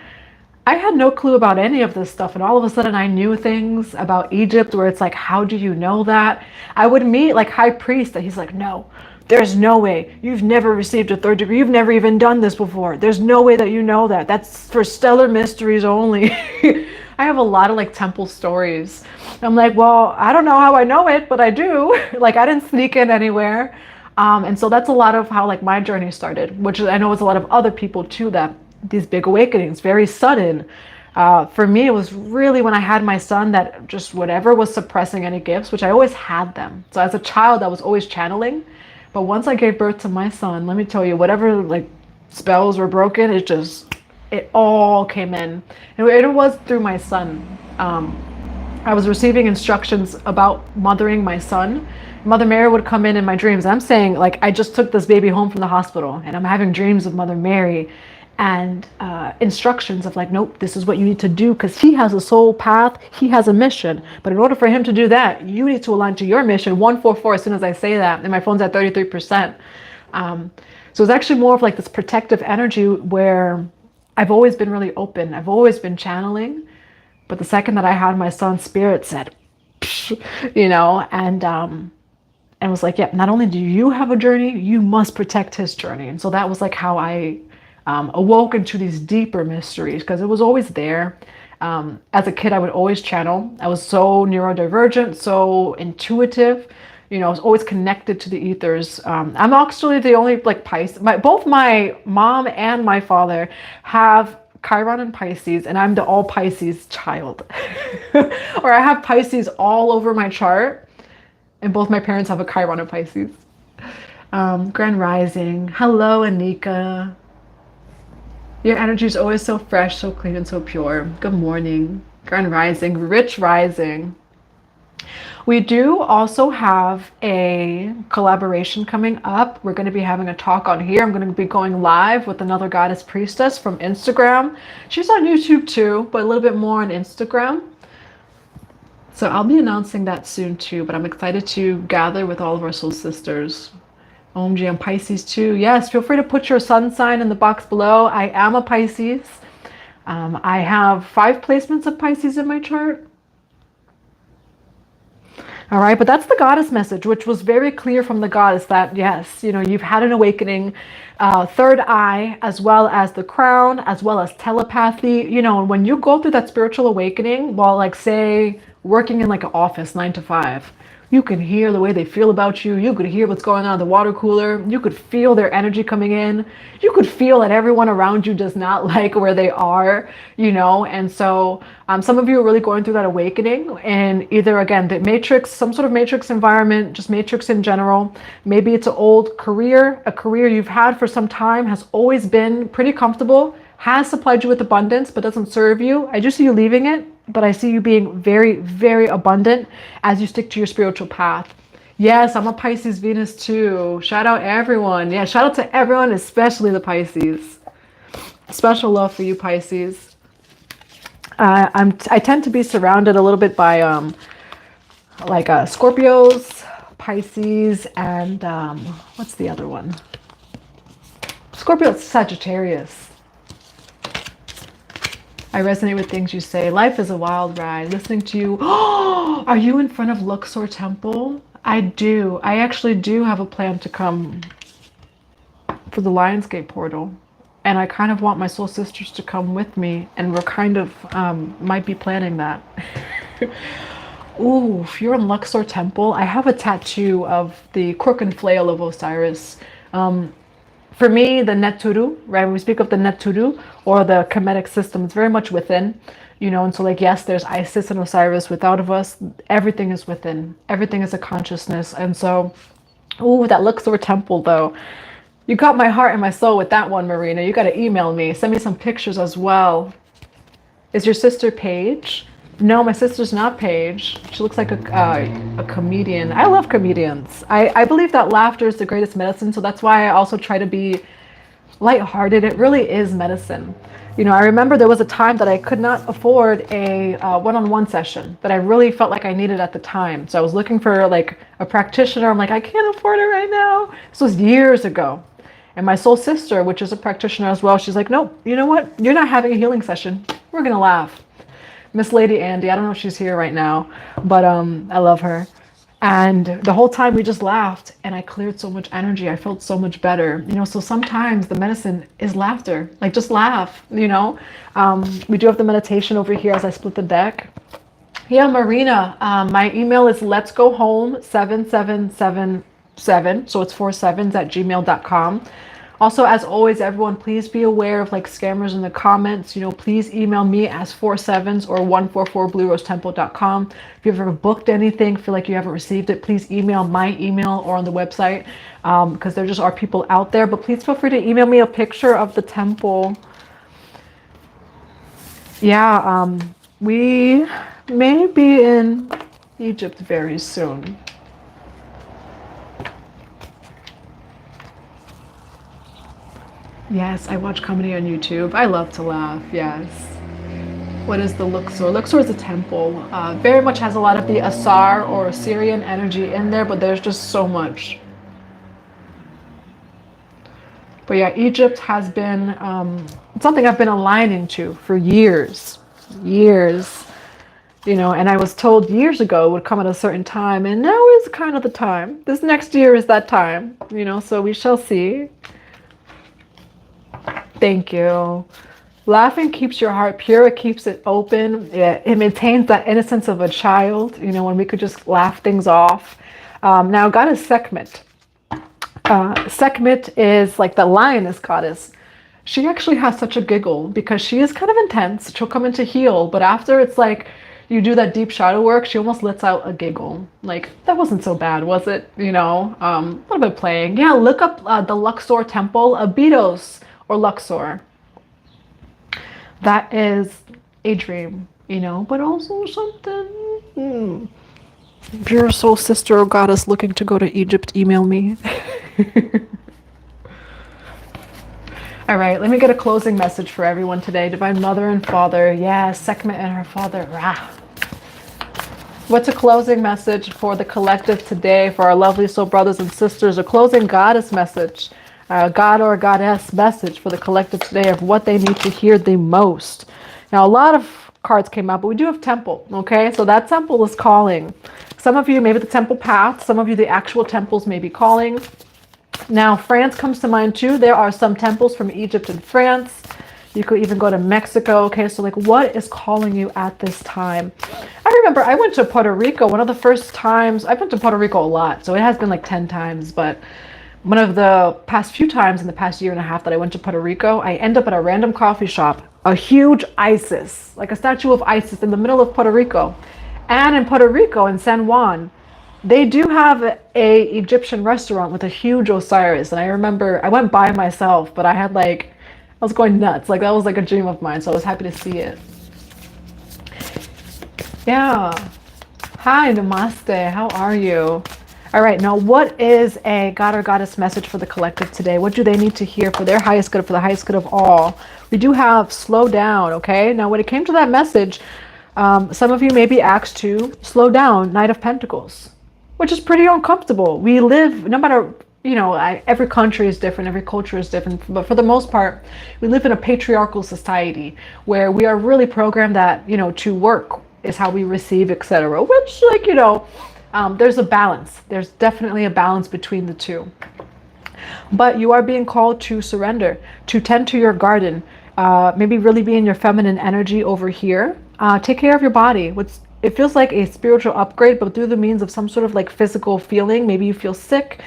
I had no clue about any of this stuff. And all of a sudden I knew things about Egypt where it's like, how do you know that? I would meet like high priest that he's like, no, there's no way. You've never received a third degree. You've never even done this before. There's no way that you know that. That's for stellar mysteries only. I have a lot of like temple stories. I'm like, well, I don't know how I know it, but I do. Like I didn't sneak in anywhere. And so that's a lot of how like my journey started, which I know is a lot of other people too, that these big awakenings, very sudden. For me, it was really when I had my son that just whatever was suppressing any gifts, which I always had them. So as a child, I was always channeling. But once I gave birth to my son, let me tell you, whatever like spells were broken, it all came in. And it was through my son. I was receiving instructions about mothering my son. Mother Mary would come in my dreams. I'm saying like, I just took this baby home from the hospital and I'm having dreams of Mother Mary and instructions of like, nope, this is what you need to do because he has a soul path. He has a mission. But in order for him to do that, you need to align to your mission. 144 as soon as I say that. And my phone's at 33%. So it's actually more of like this protective energy where I've always been really open. I've always been channeling. But the second that I had my son's spirit said, and was like, yeah, not only do you have a journey, you must protect his journey. And so that was like how I awoke into these deeper mysteries, because it was always there. As a kid, I would always channel. I was so neurodivergent, so intuitive. I was always connected to the ethers. I'm actually the only like Pisces. Both my mom and my father have Chiron and Pisces, and I'm the all Pisces child. Or I have Pisces all over my chart, and both my parents have a Chiron and Pisces. Grand Rising. Hello, Anika. Your energy is always so fresh, so clean, and so pure. Good morning. Grand Rising. Rich Rising. We do also have a collaboration coming up. We're going to be having a talk on here. I'm going to be going live with another goddess priestess from Instagram. She's on YouTube too, but a little bit more on Instagram. So I'll be announcing that soon too, but I'm excited to gather with all of our soul sisters. OMG, I'm Pisces too. Yes, feel free to put your sun sign in the box below. I am a Pisces. I have 5 placements of Pisces in my chart. All right, but that's the goddess message, which was very clear from the goddess that, yes, you've had an awakening, third eye, as well as the crown, as well as telepathy. When you go through that spiritual awakening while, like, say, working in like an office 9 to 5, you can hear the way they feel about you. You could hear what's going on in the water cooler. You could feel their energy coming in. You could feel that everyone around you does not like where they are, And so some of you are really going through that awakening, and either, again, the matrix, some sort of matrix environment, just matrix in general. Maybe it's an old career, a career you've had for some time, has always been pretty comfortable, has supplied you with abundance, but doesn't serve you. I just see you leaving it, but I see you being very, very abundant as you stick to your spiritual path. Yes, I'm a Pisces Venus too. Shout out everyone. Yeah, shout out to everyone, especially the Pisces. Special love for you, Pisces. I tend to be surrounded a little bit by Scorpios, Pisces, and what's the other one? Scorpio, Sagittarius. I resonate with things you say. Life is a wild ride. Listening to you. Oh, are you in front of Luxor Temple? I do. I actually do have a plan to come for the Lionsgate portal. And I kind of want my soul sisters to come with me. And we're kind of might be planning that. Ooh, if you're in Luxor Temple, I have a tattoo of the crook and flail of Osiris. For me, the neturu, right? When we speak of the neturu or the Kemetic system, it's very much within, and so like, yes, there's Isis and Osiris without of us. Everything is within. Everything is a consciousness. And so, ooh, that Luxor temple though. You got my heart and my soul with that one, Marina. You got to email me. Send me some pictures as well. Is your sister Paige? No, my sister's not Paige. She looks like a comedian. I love comedians. I believe that laughter is the greatest medicine, so that's why I also try to be lighthearted. It really is medicine. I remember there was a time that I could not afford a one-on-one session that I really felt like I needed at the time. So I was looking for like a practitioner. I'm like, I can't afford it right now. This was years ago. And my soul sister, which is a practitioner as well, she's like, no, you know what? You're not having a healing session. We're going to laugh. Miss Lady Andy, I don't know if she's here right now, but I love her. And the whole time we just laughed and I cleared so much energy. I felt so much better. So sometimes the medicine is laughter. Like just laugh, We do have the meditation over here as I split the deck. Yeah, Marina, my email is letsgohome7777. So it's 47s at gmail.com. Also, as always, everyone, please be aware of like scammers in the comments. Please email me as 47s or 144bluerosetemple.com. If you've ever booked anything, feel like you haven't received it, please email my email or on the website, because there just are people out there. But please feel free to email me a picture of the temple. Yeah, we may be in Egypt very soon. Yes, I watch comedy on YouTube. I love to laugh, yes. What is the Luxor? Luxor is a temple. Very much has a lot of the Asar or Assyrian energy in there, but there's just so much. But yeah, Egypt has been something I've been aligning to for years. And I was told years ago it would come at a certain time, and now is kind of the time. This next year is that time, so we shall see. Thank you. Laughing keeps your heart pure. It keeps it open. It maintains that innocence of a child, when we could just laugh things off. Now, goddess Sekhmet. Sekhmet is like the lioness goddess. She actually has such a giggle because she is kind of intense. She'll come in to heal, but after it's like you do that deep shadow work, she almost lets out a giggle. Like, that wasn't so bad, was it? A little bit playing. Yeah, look up the Luxor temple, Abydos. Or Luxor. That is a dream, but also something. If you're a soul sister or goddess looking to go to Egypt, email me. All right, let me get a closing message for everyone today. Divine Mother and Father, yes, Sekhmet and her father, Ra. What's a closing message for the collective today, for our lovely soul brothers and sisters? A closing goddess message. God or goddess message for the collective today of what they need to hear the most. Now, a lot of cards came out, but we do have temple, okay? So that temple is calling. Some of you, maybe the temple path. Some of you, the actual temples may be calling. Now, France comes to mind too. There are some temples from Egypt and France. You could even go to Mexico, okay? So like, what is calling you at this time? I remember I went to Puerto Rico one of the first times. I've been to Puerto Rico a lot, so it has been like 10 times, but one of the past few times in the past year and a half that I went to Puerto Rico, I end up at a random coffee shop, a huge Isis, like a statue of Isis in the middle of Puerto Rico. And in Puerto Rico, in San Juan, they do have a Egyptian restaurant with a huge Osiris. And I remember I went by myself, but I was going nuts. Like, that was like a dream of mine. So I was happy to see it. Yeah. Hi, namaste. How are you? All right, now what is a God or goddess message for the collective today? What do they need to hear for their highest good, for the highest good of all? We do have slow down, okay? Now, when it came to that message, some of you may be asked to slow down, Knight of Pentacles, which is pretty uncomfortable. We live, no matter, every country is different, every culture is different, but for the most part, we live in a patriarchal society where we are really programmed that, to work is how we receive, etc., which, like, there's a balance. There's definitely a balance between the two. But you are being called to surrender, to tend to your garden, maybe really be in your feminine energy over here. Take care of your body. it feels like a spiritual upgrade, but through the means of some sort of like physical feeling. Maybe you feel sick,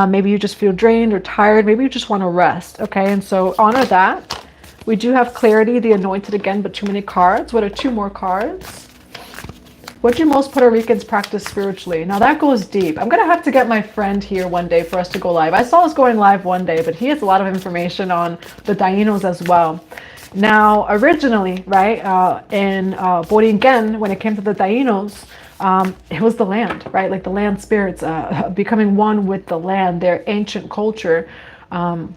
maybe you just feel drained or tired, maybe you just want to rest. Okay, and so honor that. We do have clarity, the anointed again, but too many cards. What are two more cards? What do most Puerto Ricans practice spiritually? Now that goes deep. I'm going to have to get my friend here one day for us to go live. I saw us going live one day, but he has a lot of information on the Taínos as well. Now, originally, right, in Borinquen, when it came to the Taínos, it was the land, right? Like the land spirits, becoming one with the land, their ancient culture, a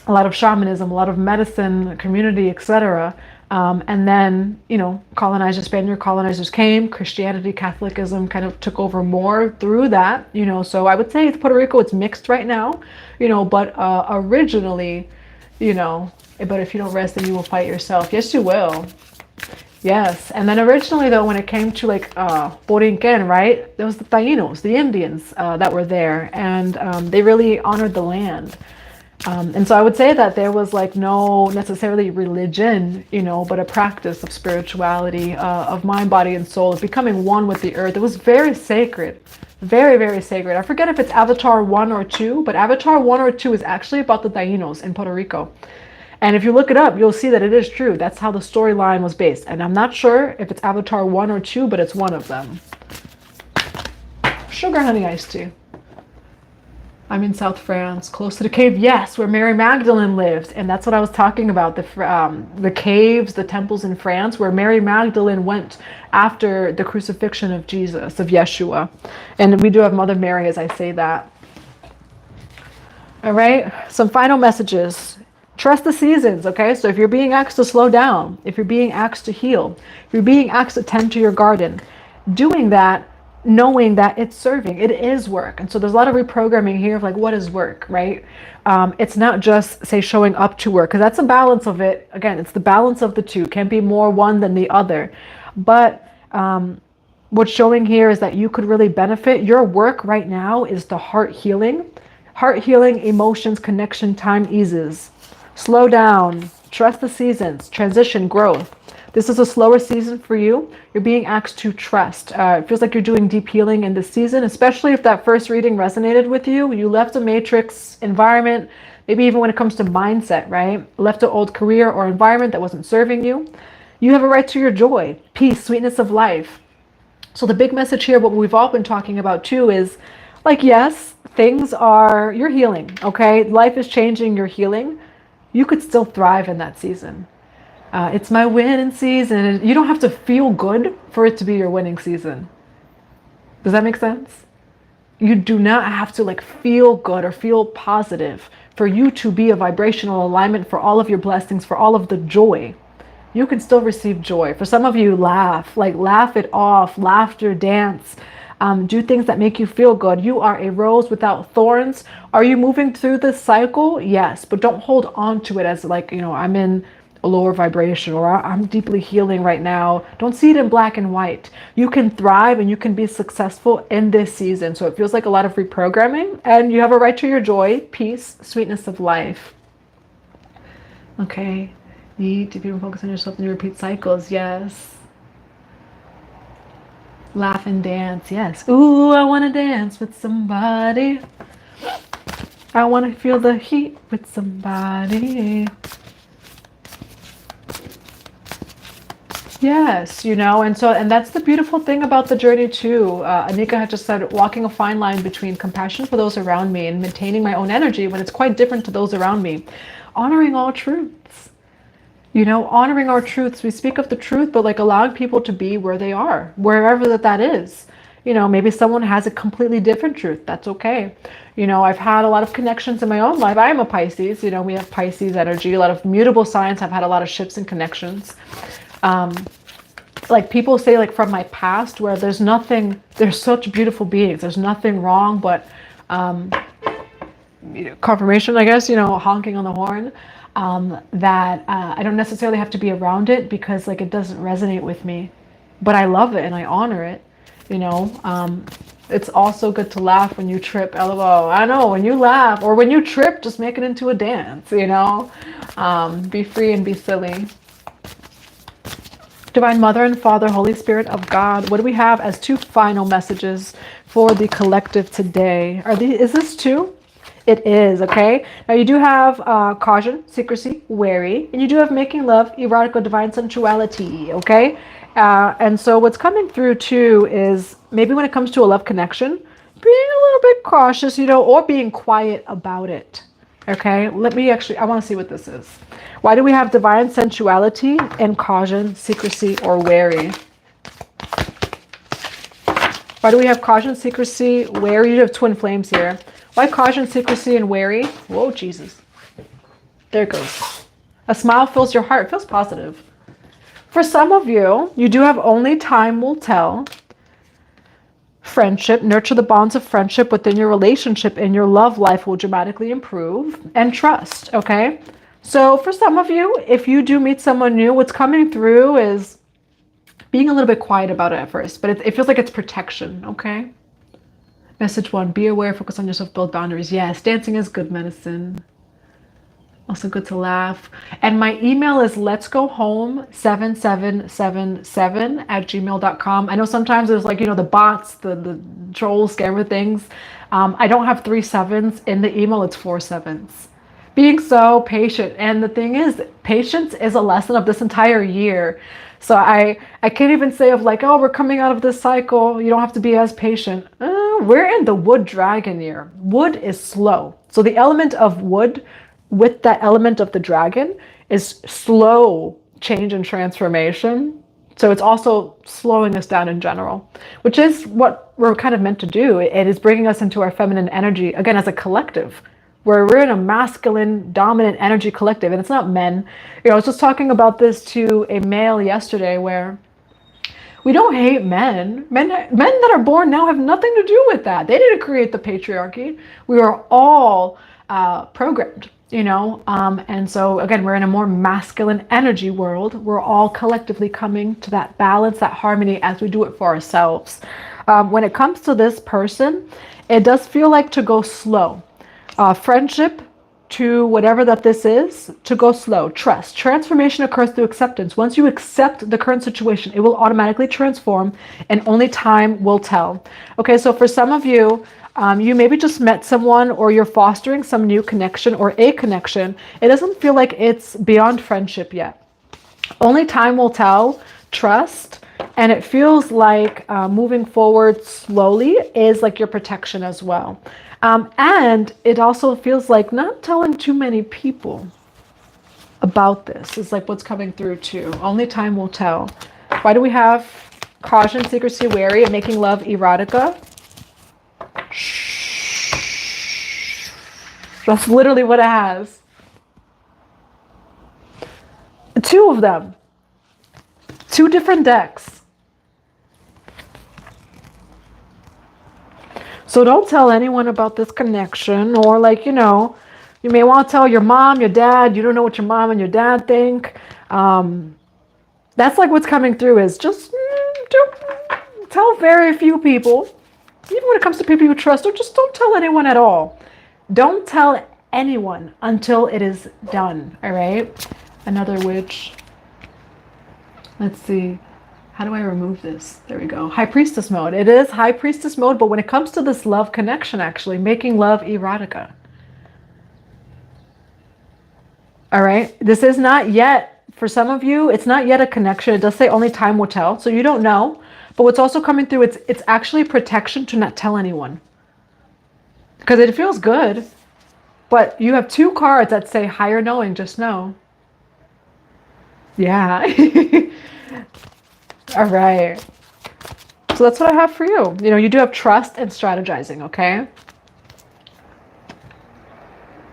lot of shamanism, a lot of medicine, community, etc. And then, you know, Spaniard colonizers came, Christianity, Catholicism kind of took over more through that, you know. So I would say Puerto Rico, it's mixed right now, you know, but originally, you know, but if you don't rest, then you will fight yourself. Yes, you will. Yes. And then originally, though, when it came to like Borinquen, right, there was the Taínos, the Indians that were there, and they really honored the land. And so I would say that there was like no necessarily religion, you know, but a practice of spirituality, of mind, body, and soul, of becoming one with the earth. It was very sacred, very, very sacred. I forget if it's Avatar 1 or 2, but Avatar 1 or 2 is actually about the Taínos in Puerto Rico. And if you look it up, you'll see that it is true. That's how the storyline was based. And I'm not sure if it's Avatar 1 or 2, but it's one of them. Sugar honey iced tea. I'm in South France, close to the cave. Yes, where Mary Magdalene lived. And that's what I was talking about. The caves, the temples in France, where Mary Magdalene went after the crucifixion of Jesus, of Yeshua. And we do have Mother Mary as I say that. All right, some final messages. Trust the seasons, okay? So if you're being asked to slow down, if you're being asked to heal, if you're being asked to tend to your garden, doing that, knowing that it's serving, it is work. And so there's a lot of reprogramming here of like, what is work, right? It's not just, say, showing up to work, because that's a balance of it. Again, it's the balance of the two. Can't be more one than the other. But what's showing here is that you could really benefit. Your work right now is the heart healing. Heart healing, emotions, connection, time eases. Slow down, trust the seasons, transition, growth. This is a slower season for you. You're being asked to trust. It feels like you're doing deep healing in this season, especially if that first reading resonated with you. You left a matrix environment, maybe even when it comes to mindset, right? Left an old career or environment that wasn't serving you. You have a right to your joy, peace, sweetness of life. So the big message here, what we've all been talking about too, is like, yes, you're healing, okay? Life is changing, you're healing. You could still thrive in that season. It's my winning season. You don't have to feel good for it to be your winning season. Does that make sense? You do not have to like feel good or feel positive for you to be a vibrational alignment for all of your blessings, for all of the joy. You can still receive joy. For some of you, laugh it off, laughter, dance. Do things that make you feel good. You are a rose without thorns. Are you moving through this cycle? Yes, but don't hold on to it as like, you know, I'm in a lower vibration or I'm deeply healing right now. Don't see it in black and white. You can thrive and you can be successful in this season. So it feels like a lot of reprogramming, and you have a right to your joy, peace, sweetness of life. Okay. Need to be focused on yourself and you repeat cycles. Yes. Laugh and dance. Yes. Ooh, I want to dance with somebody. I want to feel the heat with somebody. Yes, you know, and that's the beautiful thing about the journey too. Anika had just said, walking a fine line between compassion for those around me and maintaining my own energy when it's quite different to those around me. Honoring all truths. You know, honoring our truths. We speak of the truth, but like allowing people to be where they are, wherever that is. You know, maybe someone has a completely different truth. That's okay. You know, I've had a lot of connections in my own life. I am a Pisces. You know, we have Pisces energy, a lot of mutable signs. Have had a lot of shifts and connections. Like people say, like from my past, where there's such beautiful beings. There's nothing wrong, but confirmation, I guess, you know, honking on the horn. That I don't necessarily have to be around it because like it doesn't resonate with me, but I love it and I honor it. You know, it's also good to laugh when you trip. LOL. I know, when you laugh or when you trip, just make it into a dance. You know, be free and be silly. Divine Mother and Father, Holy Spirit of God, what do we have as two final messages for the collective today? Is this two? It is, okay? Now you do have caution, secrecy, wary, and you do have making love, erotica, divine sensuality, okay? And so what's coming through too is maybe when it comes to a love connection, being a little bit cautious, or being quiet about it. Okay, I want to see what this is. Why do we have divine sensuality and caution, secrecy, or wary? Why do we have caution, secrecy, wary? You have twin flames here. Why caution, secrecy, and wary? Whoa, Jesus. There it goes. A smile fills your heart. It feels positive. For some of you, you do have only time will tell. Friendship, nurture the bonds of friendship within your relationship, and your love life will dramatically improve. And trust, okay? So for some of you, if you do meet someone new, what's coming through is being a little bit quiet about it at first, but it feels like it's protection, okay? Message 1, be aware, focus on yourself, build boundaries. Yes, dancing is good medicine. Also good to laugh. And my email is letsgohome7777@gmail.com. I know sometimes there's like, the bots, the trolls, scammer things. I don't have 3 7s in the email. It's 4 7s. Being so patient. And the thing is, patience is a lesson of this entire year. So I can't even say of like, oh, we're coming out of this cycle. You don't have to be as patient. We're in the wood dragon year. Wood is slow. So the element of wood with that element of the dragon is slow change and transformation. So it's also slowing us down in general, which is what we're kind of meant to do. It is bringing us into our feminine energy, again, as a collective, where we're in a masculine, dominant energy collective. And it's not men. I was just talking about this to a male yesterday where we don't hate men. Men that are born now have nothing to do with that. They didn't create the patriarchy. We are all programmed. And so again, we're in a more masculine energy world. We're all collectively coming to that balance, that harmony as we do it for ourselves. When it comes to this person, it does feel like to go slow. Friendship to whatever that this is, to go slow. Trust. Transformation occurs through acceptance. Once you accept the current situation, it will automatically transform, and only time will tell. Okay, so for some of you, you maybe just met someone, or you're fostering some new connection or a connection. It doesn't feel like it's beyond friendship yet. Only time will tell. Trust. And it feels like moving forward slowly is like your protection as well. And it also feels like not telling too many people about this is like what's coming through too. Only time will tell. Why do we have caution, secrecy, wary, and making love, erotica? Shh. That's literally what it has. 2 of them. 2 different decks. So don't tell anyone about this connection, or like, you may want to tell your mom, your dad. You don't know what your mom and your dad think. That's like what's coming through is just don't tell very few people. Even when it comes to people you trust, or just don't tell anyone at all. Don't tell anyone until it is done. All right. Another witch. Let's see. How do I remove this? There we go. High Priestess mode. It is High Priestess mode, but when it comes to this love connection, actually, making love erotica. All right. This is not yet, for some of you, it's not yet a connection. It does say only time will tell. So you don't know. But what's also coming through, it's actually protection to not tell anyone. Because it feels good. But you have 2 cards that say higher knowing, just know. Yeah. All right. So that's what I have for you. You do have trust and strategizing, okay?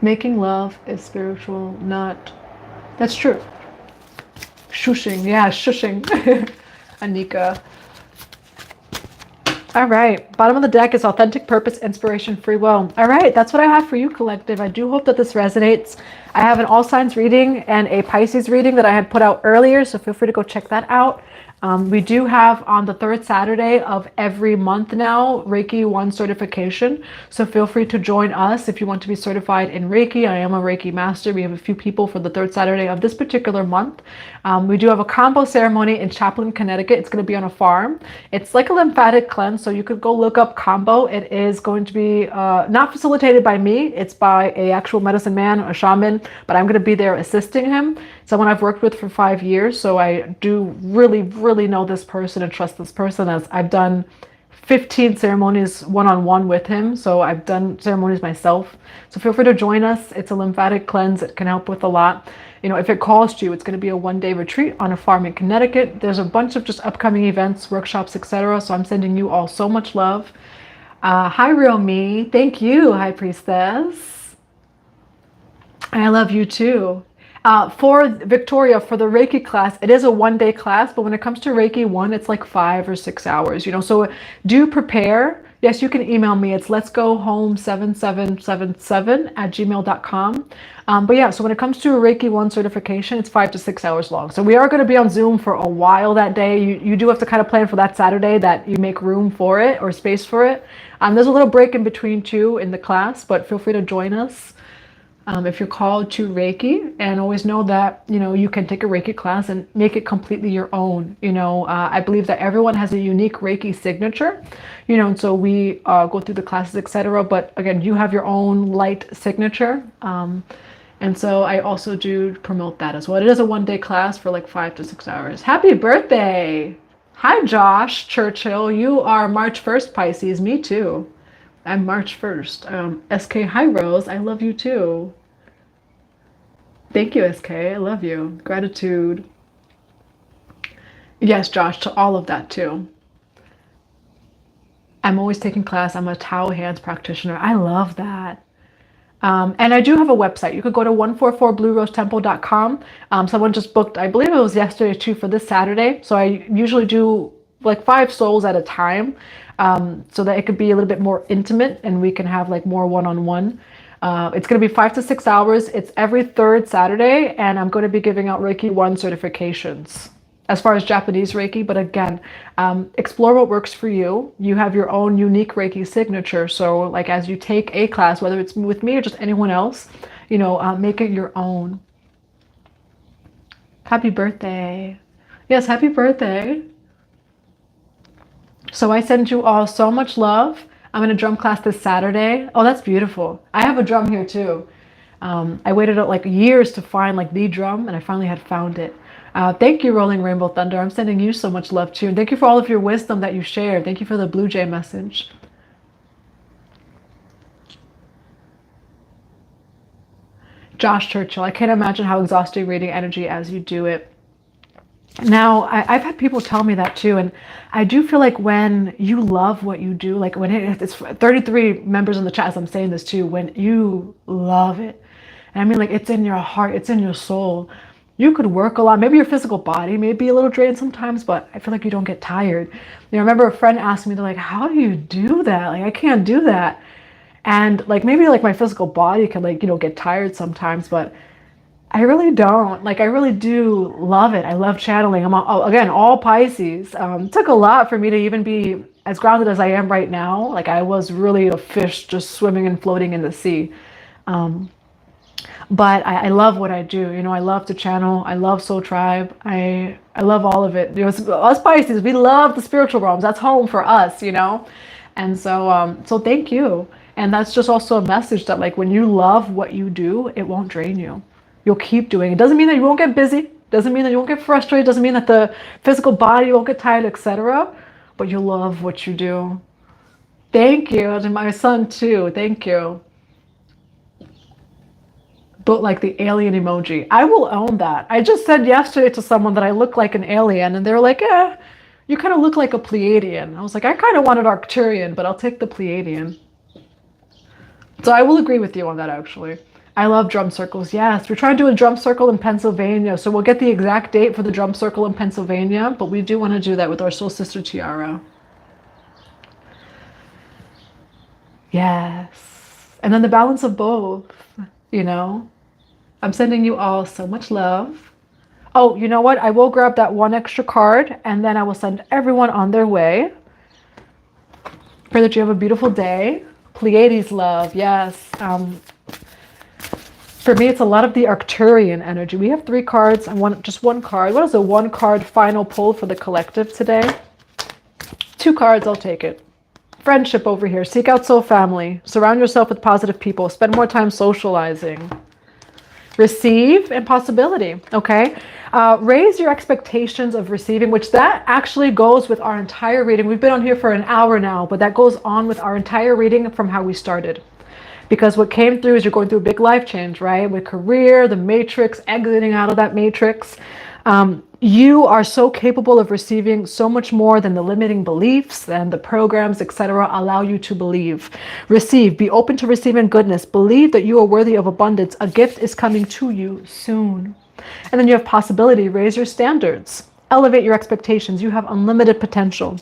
Making love is spiritual, not... That's true. Shushing. Yeah, shushing. Anika. All right. Bottom of the deck is authentic purpose, inspiration, free will. All right. That's what I have for you, collective. I do hope that this resonates. I have an all signs reading and a Pisces reading that I had put out earlier, so feel free to go check that out. We do have on the third Saturday of every month now Reiki 1 certification. So feel free to join us if you want to be certified in Reiki. I am a Reiki master. We have a few people for the third Saturday of this particular month. We do have a KAMBO ceremony in Chaplin, Connecticut. It's going to be on a farm. It's like a lymphatic cleanse. So you could go look up KAMBO. It is going to be not facilitated by me. It's by a actual medicine man, a shaman, but I'm going to be there assisting him. Someone I've worked with for 5 years. So I do really know this person and trust this person, as I've done 15 ceremonies one-on-one with him. So I've done ceremonies myself. So feel free to join us. It's a lymphatic cleanse. It can help with a lot. You know, if it calls to you, it's going to be a 1-day retreat on a farm in Connecticut. There's a bunch of just upcoming events, workshops, etc. So I'm sending you all so much love. Hi, Real Me. Thank you, High Priestess. I love you too. For Victoria, for the Reiki class, it is a 1-day class, but when it comes to Reiki 1, it's like 5 or 6 hours, you know, so do prepare. Yes, you can email me. It's letsgohome7777@gmail.com. But yeah, so when it comes to a Reiki 1 certification, it's 5 to 6 hours long. So we are going to be on Zoom for a while that day. You do have to kind of plan for that Saturday that you make room for it or space for it. There's a little break in between too in the class, but feel free to join us. If you're called to Reiki, and always know that, you know, you can take a Reiki class and make it completely your own. You know, I believe that everyone has a unique Reiki signature, you know, and so we go through the classes, etc. But again, you have your own light signature. And so I also do promote that as well. It is a 1-day class for like 5 to 6 hours. Happy birthday. Hi, Josh Churchill. You are March 1st, Pisces. Me too. I'm March 1st. SK, hi Rose, I love you too. Thank you, SK, I love you. Gratitude. Yes, Josh, to all of that too. I'm always taking class. I'm a Tao hands practitioner. I love that. And I do have a website. You could go to 144bluerosetemple.com. Someone just booked, I believe it was yesterday too, for this Saturday. So I usually do like 5 souls at a time, so that it could be a little bit more intimate and we can have like more one-on-one. It's going to be 5 to 6 hours. It's every third Saturday, and I'm going to be giving out Reiki 1 certifications as far as Japanese Reiki. But again, explore what works for you. You have your own unique Reiki signature. So like as you take a class, whether it's with me or just anyone else, you know, make it your own. Happy birthday. Yes, happy birthday. So I send you all so much love. I'm in a drum class this Saturday. Oh, that's beautiful. I have a drum here too. I waited like years to find like the drum, and I finally had found it. Thank you, Rolling Rainbow Thunder. I'm sending you so much love too. And thank you for all of your wisdom that you shared. Thank you for the Blue Jay message. Josh Churchill, I can't imagine how exhausting reading energy as you do it. Now, I've had people tell me that too, and I do feel like when you love what you do, like when it's 33 members in the chat as I'm saying this too, when you love it, and I mean like it's in your heart, it's in your soul, you could work a lot. Maybe your physical body may be a little drained sometimes, but I feel like you don't get tired. You know, I remember a friend asked me, they're like, how do you do that? Like, I can't do that. And like maybe like my physical body can like, you know, get tired sometimes, but I really don't. Like, I really do love it. I love channeling. I'm again, all Pisces. It took a lot for me to even be as grounded as I am right now. Like, I was really a fish just swimming and floating in the sea. But I love what I do. You know, I love to channel. I love Soul Tribe. I love all of it. You know, us Pisces, we love the spiritual realms. That's home for us, you know? And so, so thank you. And that's just also a message that like, when you love what you do, it won't drain you. You'll keep doing it. Doesn't mean that you won't get busy. Doesn't mean that you won't get frustrated. Doesn't mean that the physical body won't get tired, etc. But you love what you do. Thank you. And my son too. Thank you. But like the alien emoji. I will own that. I just said yesterday to someone that I look like an alien, and they were like, eh, you kind of look like a Pleiadian. I was like, I kind of wanted Arcturian, but I'll take the Pleiadian. So I will agree with you on that, actually. I love drum circles. Yes, we're trying to do a drum circle in Pennsylvania. So we'll get the exact date for the drum circle in Pennsylvania, but we do want to do that with our Soul Sister Tiara. Yes. And then the balance of both, you know. I'm sending you all so much love. Oh, you know what? I will grab that one extra card and then I will send everyone on their way. Pray that you have a beautiful day. Pleiades love, yes. For me, it's a lot of the Arcturian energy. We have 3 cards and just one card. What is a 1 card final pull for the collective today? 2 cards, I'll take it. Friendship over here. Seek out soul family. Surround yourself with positive people. Spend more time socializing. Receive and possibility, okay? Raise your expectations of receiving, which that actually goes with our entire reading. We've been on here for an hour now, but that goes on with our entire reading from how we started. Because what came through is you're going through a big life change, right? With career, the matrix, exiting out of that matrix. You are so capable of receiving so much more than the limiting beliefs and the programs, etc., allow you to believe. Receive. Be open to receiving goodness. Believe that you are worthy of abundance. A gift is coming to you soon. And then you have possibility. Raise your standards. Elevate your expectations. You have unlimited potential.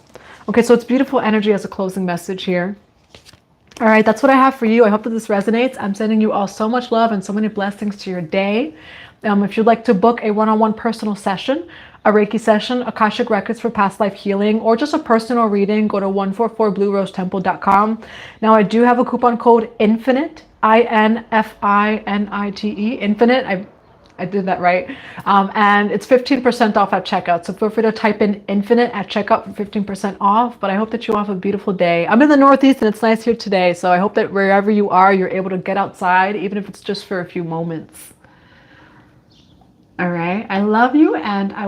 Okay, so it's beautiful energy as a closing message here. All right, that's what I have for you. I hope that this resonates. I'm sending you all so much love and so many blessings to your day. If you'd like to book a one-on-one personal session, a Reiki session, Akashic Records for past life healing, or just a personal reading, go to 144bluerosetemple.com. Now, I do have a coupon code INFINITE, INFINITE, Infinite. I did that right. And it's 15% off at checkout. So feel free to type in INFINITE at checkout for 15% off. But I hope that you all have a beautiful day. I'm in the Northeast and it's nice here today. So I hope that wherever you are, you're able to get outside, even if it's just for a few moments. All right. I love you and I